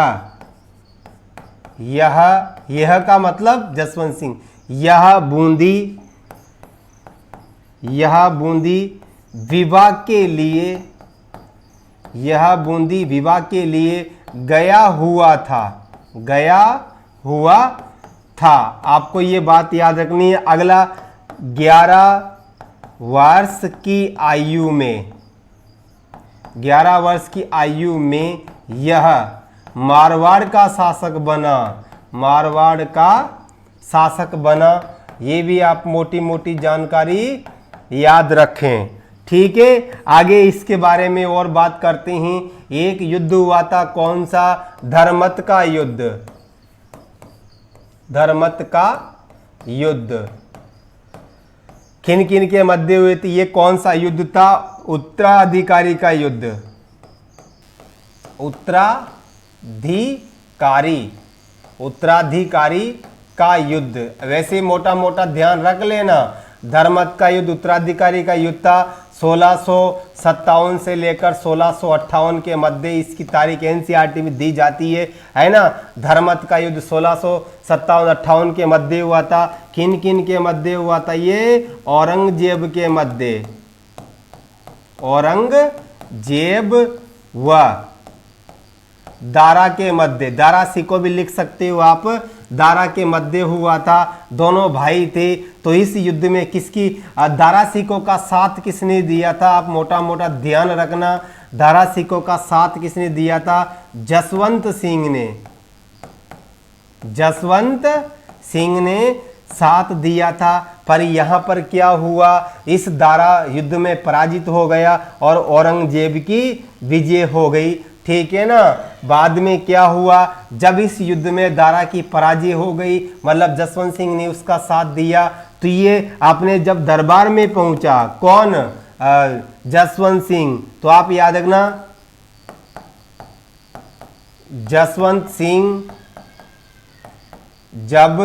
Speaker 1: का मतलब जसवंत सिंह, यह बूंदी विवाह के लिए गया हुआ था। आपको ये बात याद रखनी है। अगला, 11 वर्ष की आयु में यह मारवाड़ का शासक बना। ये भी आप मोटी मोटी जानकारी याद रखें। ठीक है, आगे इसके बारे में और बात करते हैं। एक युद्ध हुआ था, कौन सा, धर्मत का युद्ध। किन किन के मध्य हुए थे? ये कौन सा युद्ध था? उत्तराधिकारी का युद्ध, उत्तराधिकारी का युद्ध। वैसे मोटा मोटा ध्यान रख लेना, धर्मत का युद्ध उत्तराधिकारी का युद्ध था 1657 से लेकर 1658 के मध्य। इसकी तारीख एनसीईआरटी में दी जाती है ना। धर्मत का युद्ध 1657-58 के मध्य हुआ था। किन किन के मध्य हुआ था? ये औरंगजेब के मध्य, औरंगजेब व दारा के मध्य, दारा सिको भी लिख सकते हो आप, दारा के मध्य हुआ था। दोनों भाई थे। तो इस युद्ध में किसकी, दारा सिको का साथ किसने दिया था? आप मोटा मोटा ध्यान रखना, दारा सिको का साथ किसने दिया था? जसवंत सिंह ने, जसवंत सिंह ने साथ दिया था। पर यहां पर क्या हुआ? इस दारा युद्ध में पराजित हो गया और औरंगजेब की विजय हो गई। ठीक है ना। बाद में क्या हुआ? जब इस युद्ध में दारा की पराजय हो गई, मतलब जसवंत सिंह ने उसका साथ दिया, तो ये अपने जब दरबार में पहुंचा, कौन? जसवंत सिंह। तो आप याद रखना, जसवंत सिंह जब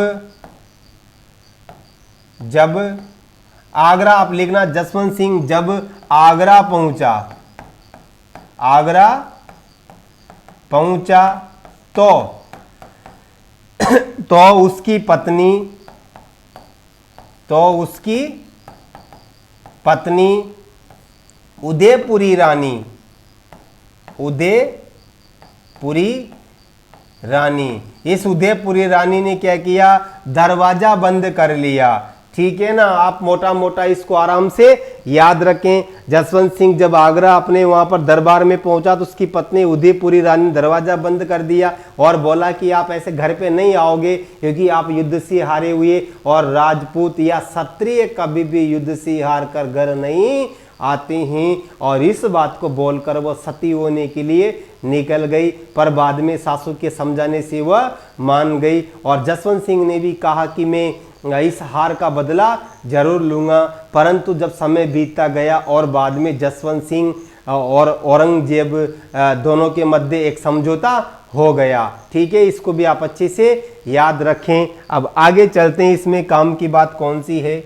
Speaker 1: आगरा, आप लिखना, जसवंत सिंह जब आगरा पहुंचा तो उसकी पत्नी उदयपुरी रानी, इस उदयपुरी रानी ने क्या किया? दरवाजा बंद कर लिया। ठीक है ना। आप मोटा मोटा इसको आराम से याद रखें। जसवंत सिंह जब आगरा अपने वहां पर दरबार में पहुंचा तो उसकी पत्नी उदयपुरी रानी ने दरवाजा बंद कर दिया और बोला कि आप ऐसे घर पे नहीं आओगे, क्योंकि आप युद्ध से हारे हुए, और राजपूत या क्षत्रिय कभी भी युद्ध से हार कर घर नहीं आते हैं। और इस बात को बोलकर वह सती होने के लिए निकल गई, पर बाद में सासू के समझाने से वह मान गई। और जसवंत सिंह ने भी कहा कि मैं इस हार का बदला जरूर लूंगा। परंतु जब समय बीतता गया और बाद में जसवंत सिंह और औरंगजेब दोनों के मध्य एक समझौता हो गया। ठीक है, इसको भी आप अच्छे से याद रखें। अब आगे चलते हैं, इसमें काम की बात कौन सी है?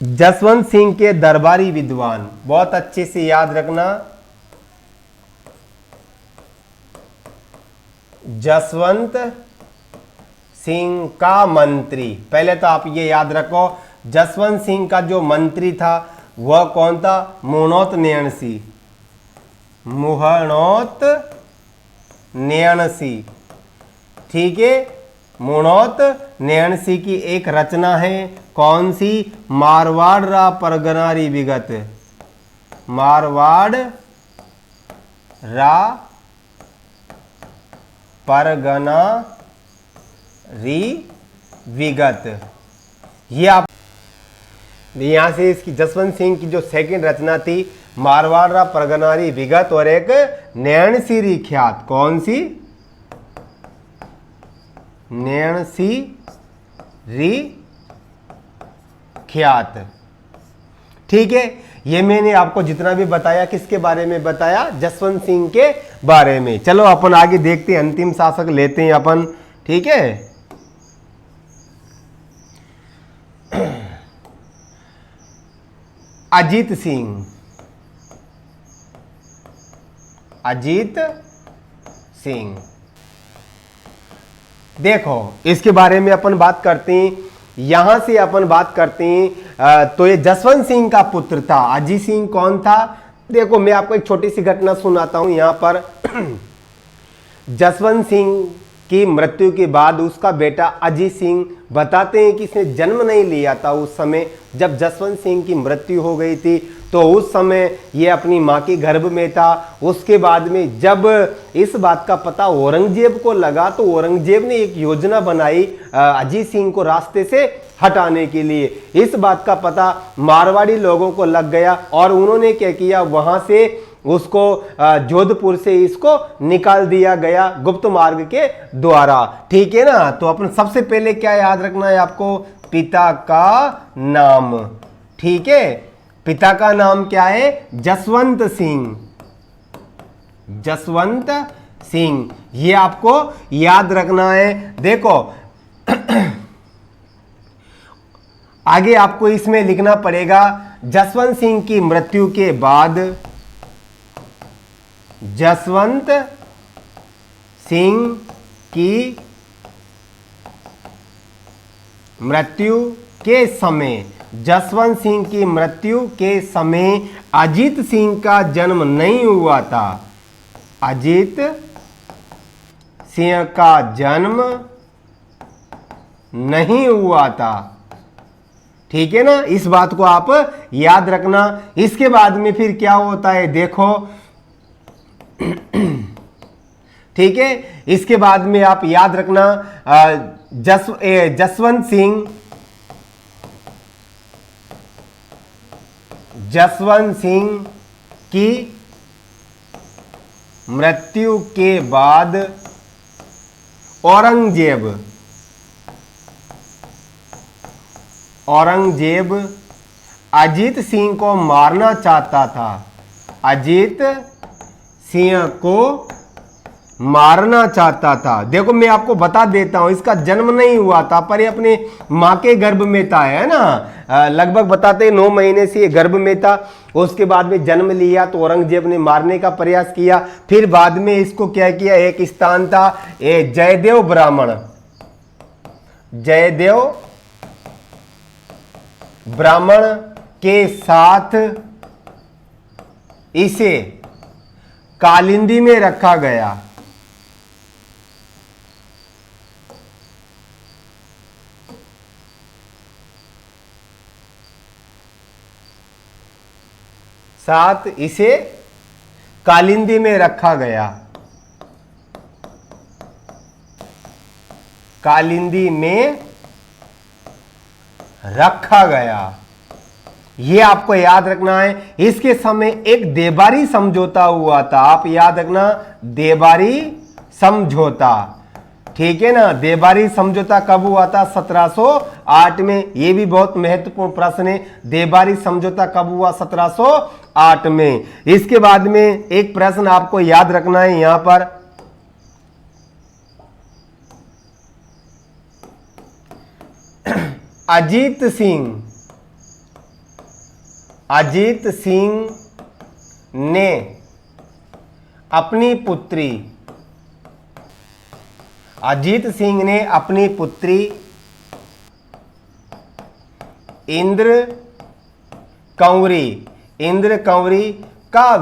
Speaker 1: जसवंत सिंह के दरबारी विद्वान, बहुत अच्छे से याद रखना। जसवंत सिंह का मंत्री, पहले तो आप ये याद रखो, जसवंत सिंह का जो मंत्री था वह कौन था? मुहनोत नैणसी। ठीक है, मुहनोत नैणसी की एक रचना है, कौन सी? मारवाड़ रा परगनारी विगत, मारवाड़ रा परगना विगत। ये आप यहां से इसकी जसवंत सिंह की जो सेकंड रचना थी, मारवाड़ परगनारी विगत, और एक नैणसी ख्यात, कौन सी? नैणसी ख्यात। ठीक है, ये मैंने आपको जितना भी बताया किसके बारे में बताया? जसवंत सिंह के बारे में। चलो अपन आगे देखते हैं, अंतिम शासक लेते हैं अपन। ठीक है, अजीत सिंह। देखो इसके बारे में अपन बात करते हैं, यहां से अपन बात करते हैं। तो ये जसवंत सिंह का पुत्र था। अजीत सिंह कौन था? देखो मैं आपको एक छोटी सी घटना सुनाता हूं। यहां पर जसवंत सिंह की मृत्यु के बाद उसका बेटा अजीत सिंह बताते हैं कि इसने जन्म नहीं लिया था उस समय जब जसवंत सिंह की मृत्यु हो गई थी। तो उस समय ये अपनी माँ के गर्भ में था। उसके बाद में जब इस बात का पता औरंगजेब को लगा तो औरंगजेब ने एक योजना बनाई अजीत सिंह को रास्ते से हटाने के लिए। इस बात का पता मारवाड़ी लोगों को लग गया और उन्होंने क्या किया, वहां से उसको जोधपुर से इसको निकाल दिया गया गुप्त मार्ग के द्वारा। ठीक है ना। तो अपन सबसे पहले क्या याद रखना है आपको, पिता का नाम। ठीक है, पिता का नाम क्या है? जसवंत सिंह। जसवंत सिंह, ये आपको याद रखना है। देखो आगे आपको इसमें लिखना पड़ेगा, जसवंत सिंह की मृत्यु के बाद, जसवंत सिंह की मृत्यु के समय, जसवंत सिंह की मृत्यु के समय अजीत सिंह का जन्म नहीं हुआ था। अजीत सिंह का जन्म नहीं हुआ था। ठीक है ना, इस बात को आप याद रखना। इसके बाद में फिर क्या होता है देखो ठीक है, इसके बाद में आप याद रखना, जसवंत सिंह की मृत्यु के बाद औरंगजेब अजीत सिंह को मारना चाहता था। अजीत सिंह को मारना चाहता था। देखो मैं आपको बता देता हूं, इसका जन्म नहीं हुआ था, पर ये अपने मां के गर्भ में था, है ना, लगभग बताते 9 महीने से ये गर्भ में था। उसके बाद में जन्म लिया तो औरंगजेब ने मारने का प्रयास किया। फिर बाद में इसको क्या किया, एक स्थान था जयदेव ब्राह्मण के साथ इसे कालिंदी में रखा गया। साथ इसे कालिंदी में रखा गया। कालिंदी में रखा गया, ये आपको याद रखना है। इसके समय एक देबारी समझौता हुआ था, आप याद रखना, देबारी समझौता। ठीक है ना, देबारी समझौता कब हुआ था? 1708 में। ये भी बहुत महत्वपूर्ण प्रश्न है, देबारी समझौता कब हुआ? 1708 में। इसके बाद में एक प्रश्न आपको याद रखना है यहां पर, अजीत सिंह ने अपनी पुत्री, अजीत सिंह ने अपनी पुत्री इंद्र कंवरी का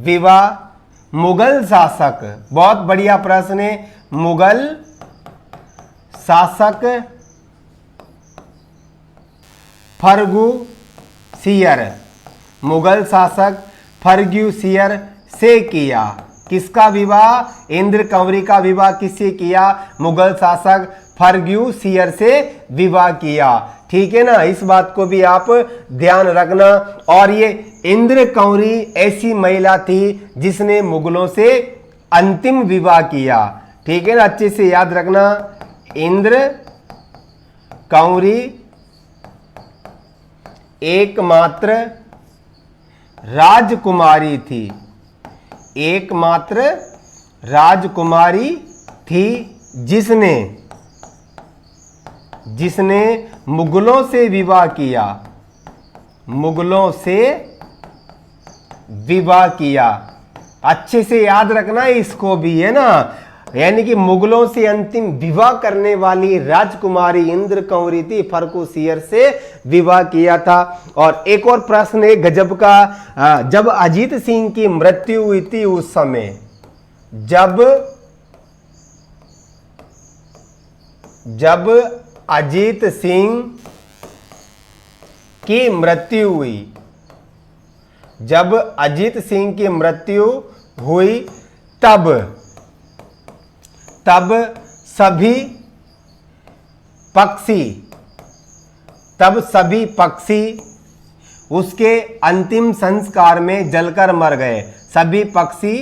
Speaker 1: विवाह मुगल शासक, बहुत बढ़िया प्रश्न है, मुगल शासक फर्ग्यूसियर से किया। किसका विवाह? इंद्र कंवरी का विवाह किससे किया? मुगल शासक फर्ग्यूसियर से विवाह किया। ठीक है ना, इस बात को भी आप ध्यान रखना। और ये इंद्र कंवरी ऐसी महिला थी जिसने मुगलों से अंतिम विवाह किया। ठीक है ना, अच्छे से याद रखना, इंद्र कंवरी एकमात्र राजकुमारी थी, एकमात्र राजकुमारी थी जिसने मुगलों से विवाह किया, मुगलों से विवाह किया। अच्छे से याद रखना इसको भी, है ना, यानी कि मुगलों से अंतिम विवाह करने वाली राजकुमारी इंद्र कंवरी थी, फर्ग्यूसियर से विवाह किया था। और एक और प्रश्न है गजब का, जब अजीत सिंह की मृत्यु हुई थी उस समय, जब अजीत सिंह की मृत्यु हुई, जब अजीत सिंह की मृत्यु हुई तब सभी पक्षी उसके अंतिम संस्कार में जलकर मर गए। सभी पक्षी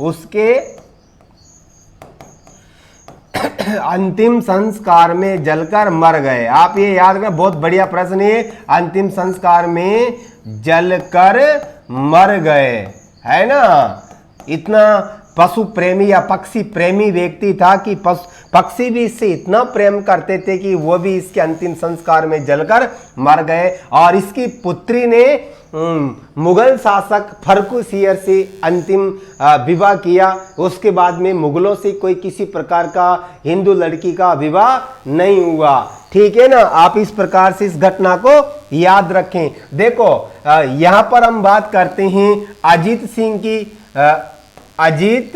Speaker 1: उसके अंतिम संस्कार में जलकर मर गए। आप ये याद रखना, बहुत बढ़िया प्रश्न है। अंतिम संस्कार में जलकर मर गए, है ना। इतना पशु प्रेमी या पक्षी प्रेमी व्यक्ति था कि पक्षी भी इससे इतना प्रेम करते थे कि वो भी इसके अंतिम संस्कार में जलकर मर गए। और इसकी पुत्री ने मुगल शासक फर्रुखसियर से अंतिम विवाह किया। उसके बाद में मुगलों से कोई किसी प्रकार का हिंदू लड़की का विवाह नहीं हुआ। ठीक है ना। आप इस प्रकार से इस घटना को याद रखें। देखो यहां पर हम बात करते हैं अजीत सिंह की। अजीत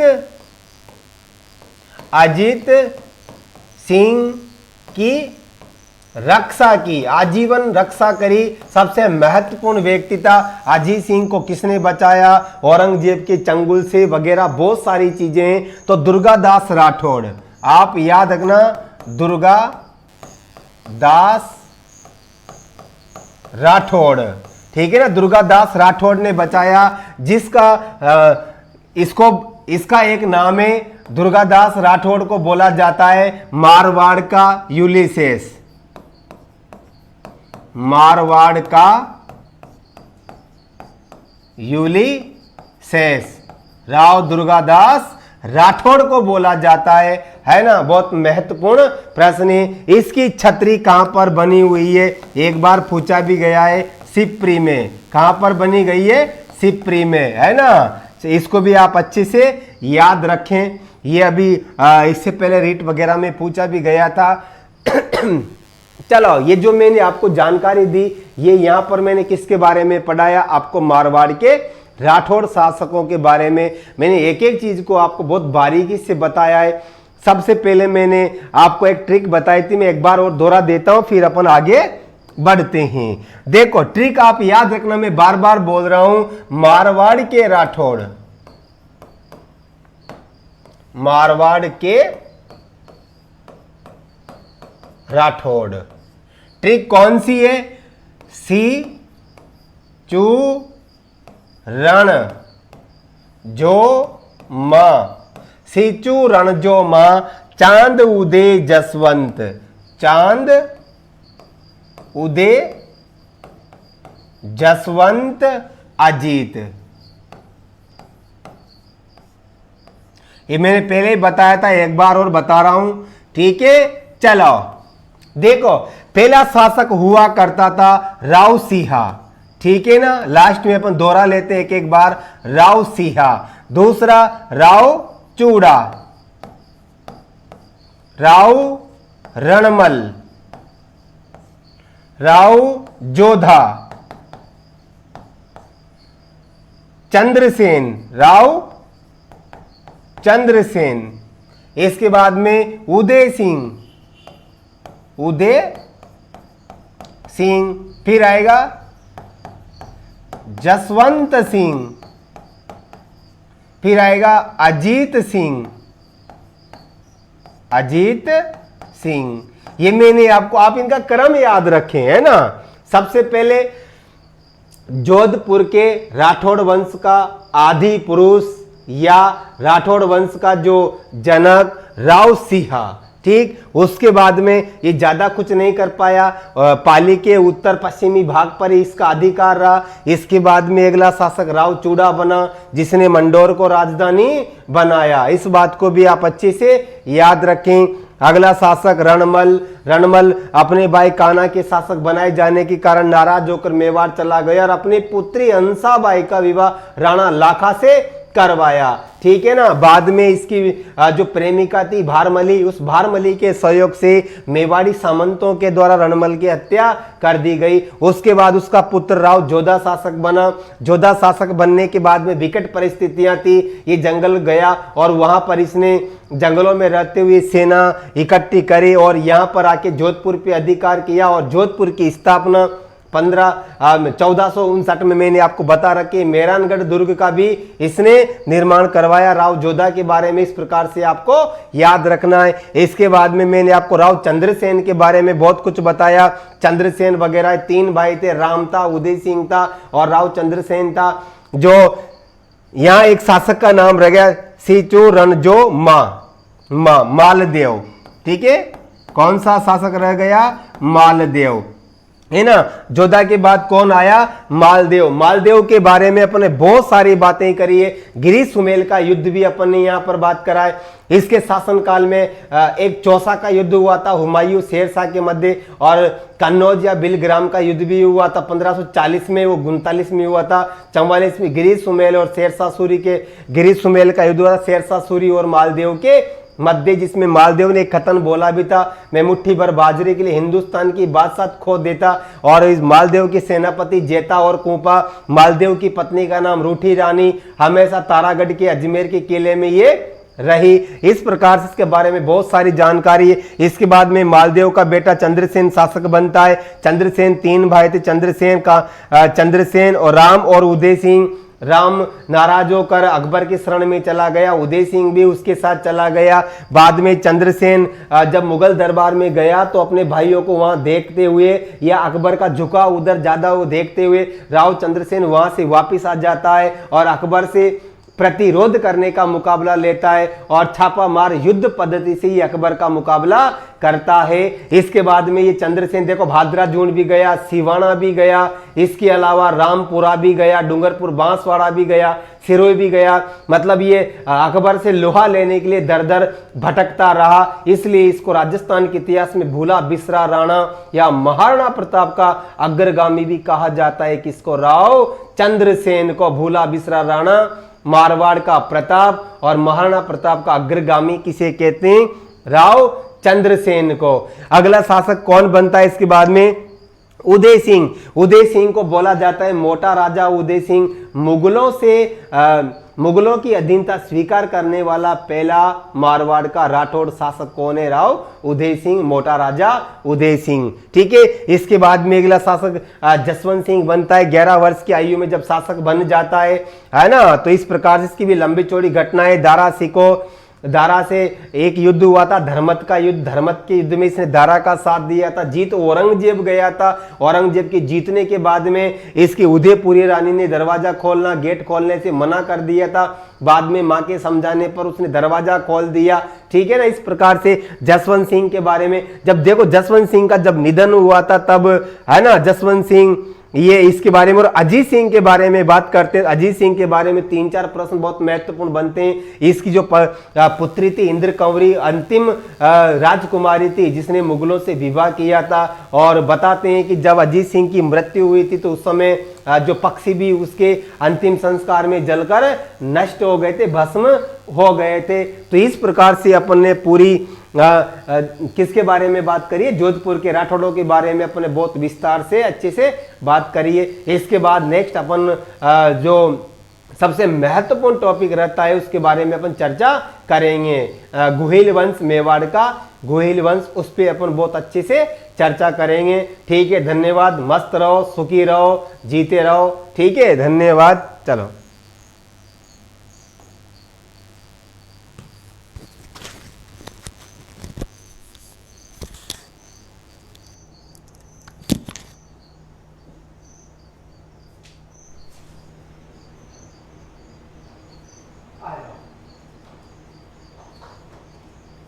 Speaker 1: सिंह की रक्षा की, आजीवन रक्षा करी, सबसे महत्वपूर्ण व्यक्ति था। अजीत सिंह को किसने बचाया? औरंगजेब के चंगुल से वगैरह बहुत सारी चीजें हैं। तो दुर्गादास राठौड़, आप याद रखना, दुर्गादास राठौड़, ठीक है ना। दुर्गादास राठौड़ ने बचाया, जिसका इसका एक नाम है, दुर्गादास राठौड़ को बोला जाता है मारवाड़ का यूलिसेस। मारवाड़ का यूलिसेस राव दुर्गादास राठौड़ को बोला जाता है ना। बहुत महत्वपूर्ण प्रश्न है। इसकी छतरी कहां पर बनी हुई है? एक बार पूछा भी गया है, सिप्री में। कहां पर बनी गई है? सिप्री में, है ना। इसको भी आप अच्छे से याद रखें। ये अभी इससे पहले रीट वगैरह में पूछा भी गया था। चलो, ये जो मैंने आपको जानकारी दी, ये यहां पर मैंने किसके बारे में पढ़ाया? आपको मारवाड़ के राठौड़ शासकों के बारे में। मैंने एक एक चीज को आपको बहुत बारीकी से बताया है। सबसे पहले मैंने आपको एक ट्रिक बताई थी, मैं एक बार और दोहरा देता हूं, फिर अपन आगे बढ़ते हैं। देखो ट्रिक आप याद रखना, मैं बार बार बोल रहा हूं, मारवाड़ के राठौड़, मारवाड़ के राठौड़। ट्रिक कौन सी है? सी चू रण जो मां, सीचू रण जो मां, चांद उदय जसवंत, चांद उदय जसवंत अजीत। ये मैंने पहले ही बताया था, एक बार और बता रहा हूं, ठीक है। चलो देखो, पहला शासक हुआ करता था राव सिंहा, ठीक है ना। लास्ट में अपन दोहरा लेते हैं एक एक बार, राव सिंहा। दूसरा राव चूड़ा, राव रणमल, राव जोधा, चंद्रसेन, राव चंद्रसेन। इसके बाद में उदय सिंह, उदय सिंह। फिर आएगा जसवंत सिंह, फिर आएगा अजीत सिंह, अजीत सिंह। ये मैंने आपको, आप इनका क्रम याद रखें, है ना। सबसे पहले जोधपुर के राठौड़ वंश का आदि पुरुष या राठौड़ वंश का जो जनक राव सिंहा, ठीक। उसके बाद में ये ज्यादा कुछ नहीं कर पाया, पाली के उत्तर पश्चिमी भाग पर ही इसका अधिकार रहा। इसके बाद में अगला शासक राव चूड़ा बना, जिसने मंडोर को राजधानी बनाया। इस बात को भी आप अच्छे से याद रखें। अगला शासक रणमल, रणमल अपने भाई कान्हा के शासक बनाए जाने के कारण नाराज होकर मेवाड़ चला गया और अपनी पुत्री हंसाबाई का विवाह राणा लाखा से करवाया, ठीक है ना। बाद में इसकी जो प्रेमिका थी भारमली, उस भारमली के सहयोग से मेवाड़ी सामंतों के द्वारा रणमल की हत्या कर दी गई। उसके बाद उसका पुत्र राव जोधा शासक बना। जोधा शासक बनने के बाद में विकट परिस्थितियां थी, ये जंगल गया और वहां पर इसने जंगलों में रहते हुए सेना इकट्ठी करी और यहां पर आके जोधपुर पे अधिकार किया और जोधपुर की स्थापना 1459 में मैंने आपको बता रखी। मेहरानगढ़ दुर्ग का भी इसने निर्माण करवाया। राव जोधा के बारे में इस प्रकार से आपको याद रखना है। इसके बाद में मैंने आपको राव चंद्रसेन के बारे में बहुत कुछ बताया। चंद्रसेन वगैरह 3 भाई थे, राम था, उदय सिंह था और राव चंद्रसेन था। जो यहां एक शासक का नाम रह गया, सीचू रणजो मालदेव, ठीक है, कौन सा शासक रह गया? मालदेव, है ना। जोधा के बाद कौन आया? मालदेव। मालदेव के बारे में अपने बहुत सारी बातें करी है। गिरी सुमेल का युद्ध भी अपन ने यहाँ पर बात करा है। इसके शासनकाल में एक चौसा का युद्ध हुआ था हुमायूं शेरशाह के मध्य, और कन्नौज या बिलग्राम का युद्ध भी हुआ था 1540 में, वो 39 में हुआ था। 44 में गिरी सुमेल और शेरशाह सूरी के, गिरी सुमेल का युद्ध हुआ था शेरशाह सूरी और मालदेव के मध्य, जिसमें मालदेव ने एक कथन बोला भी था, मैं मुट्ठी भर बाजरे के लिए हिंदुस्तान की बादशाह खो देता। और इस मालदेव के सेनापति जेता और कुंपा, मालदेव की पत्नी का नाम रूठी रानी, हमेशा तारागढ़ के अजमेर के किले में ये रही। इस प्रकार से इसके बारे में बहुत सारी जानकारी है। इसके बाद में मालदेव का बेटा चंद्रसेन शासक बनता है। चंद्रसेन 3 भाई थे, चंद्रसेन और राम और उदय सिंह। राम नाराज होकर अकबर की शरण में चला गया, उदय सिंह भी उसके साथ चला गया। बाद में चंद्रसेन जब मुगल दरबार में गया तो अपने भाइयों को वहां देखते हुए या अकबर का झुकाव उधर ज्यादा वो देखते हुए राव चंद्रसेन वहां से वापिस आ जाता है और अकबर से प्रतिरोध करने का मुकाबला लेता है और छापामार युद्ध पद्धति से ही अकबर का मुकाबला करता है। इसके बाद में ये चंद्रसेन देखो भादरा जून भी गया, सिवाना भी गया, इसके अलावा रामपुरा भी गया, डूंगरपुर बांसवाड़ा भी गया, सिरोही भी गया। मतलब ये अकबर से लोहा लेने के लिए दर दर भटकता रहा। इसलिए इसको राजस्थान के इतिहास में भूला बिसरा राणा या महाराणा प्रताप का अग्रगामी भी कहा जाता है। किसको? राव चंद्रसेन को भूला बिसरा राणा, मारवाड़ का प्रताप और महाराणा प्रताप का अग्रगामी किसे कहते हैं? राव चंद्रसेन को। अगला शासक कौन बनता है इसके बाद में? उदय सिंह। उदय सिंह को बोला जाता है मोटा राजा उदय सिंह। मुगलों की अधीनता स्वीकार करने वाला पहला मारवाड़ का राठौड़ शासक कौन है? राव उदय सिंह, मोटा राजा उदय सिंह। ठीक है, इसके बाद में अगला शासक जसवंत सिंह बनता है। 11 वर्ष की आयु में जब शासक बन जाता है ना। तो इस प्रकार से इसकी भी लंबी चौड़ी घटना है। दारा से एक युद्ध हुआ था, धर्मत का युद्ध। धर्मत के युद्ध में इसने दारा का साथ दिया था। जीत औरंगजेब गया था। औरंगजेब के जीतने के बाद में इसकी उदयपुरी रानी ने दरवाजा खोलना, गेट खोलने से मना कर दिया था। बाद में मां के समझाने पर उसने दरवाजा खोल दिया। ठीक है ना। इस प्रकार से जसवंत सिंह के बारे में जब देखो, जसवंत सिंह का जब निधन हुआ था तब, है ना, जसवंत सिंह ये इसके बारे में। और अजीत सिंह के बारे में बात करते हैं। अजीत सिंह के बारे में 3-4 प्रश्न बहुत महत्वपूर्ण बनते हैं। इसकी जो पुत्री थी इंद्र कंवरी, अंतिम राजकुमारी थी जिसने मुगलों से विवाह किया था। और बताते हैं कि जब अजीत सिंह की मृत्यु हुई थी तो उस समय जो पक्षी भी उसके अंतिम संस्कार में जलकर नष्ट हो गए थे, भस्म हो गए थे। तो इस प्रकार से अपन ने पूरी किसके बारे में बात करिए? जोधपुर के राठौड़ों के बारे में अपने बहुत विस्तार से अच्छे से बात करिए। इसके बाद नेक्स्ट अपन जो सबसे महत्वपूर्ण टॉपिक रहता है उसके बारे में अपन चर्चा करेंगे। गुहिल वंश, मेवाड़ का गुहिल वंश, उस पर अपन बहुत अच्छे से चर्चा करेंगे। ठीक है, धन्यवाद। मस्त रहो, सुखी रहो, जीते रहो। ठीक है, धन्यवाद। चलो।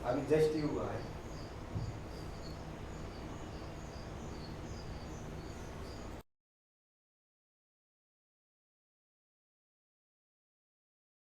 Speaker 1: अभी जस्ट ही हुआ है।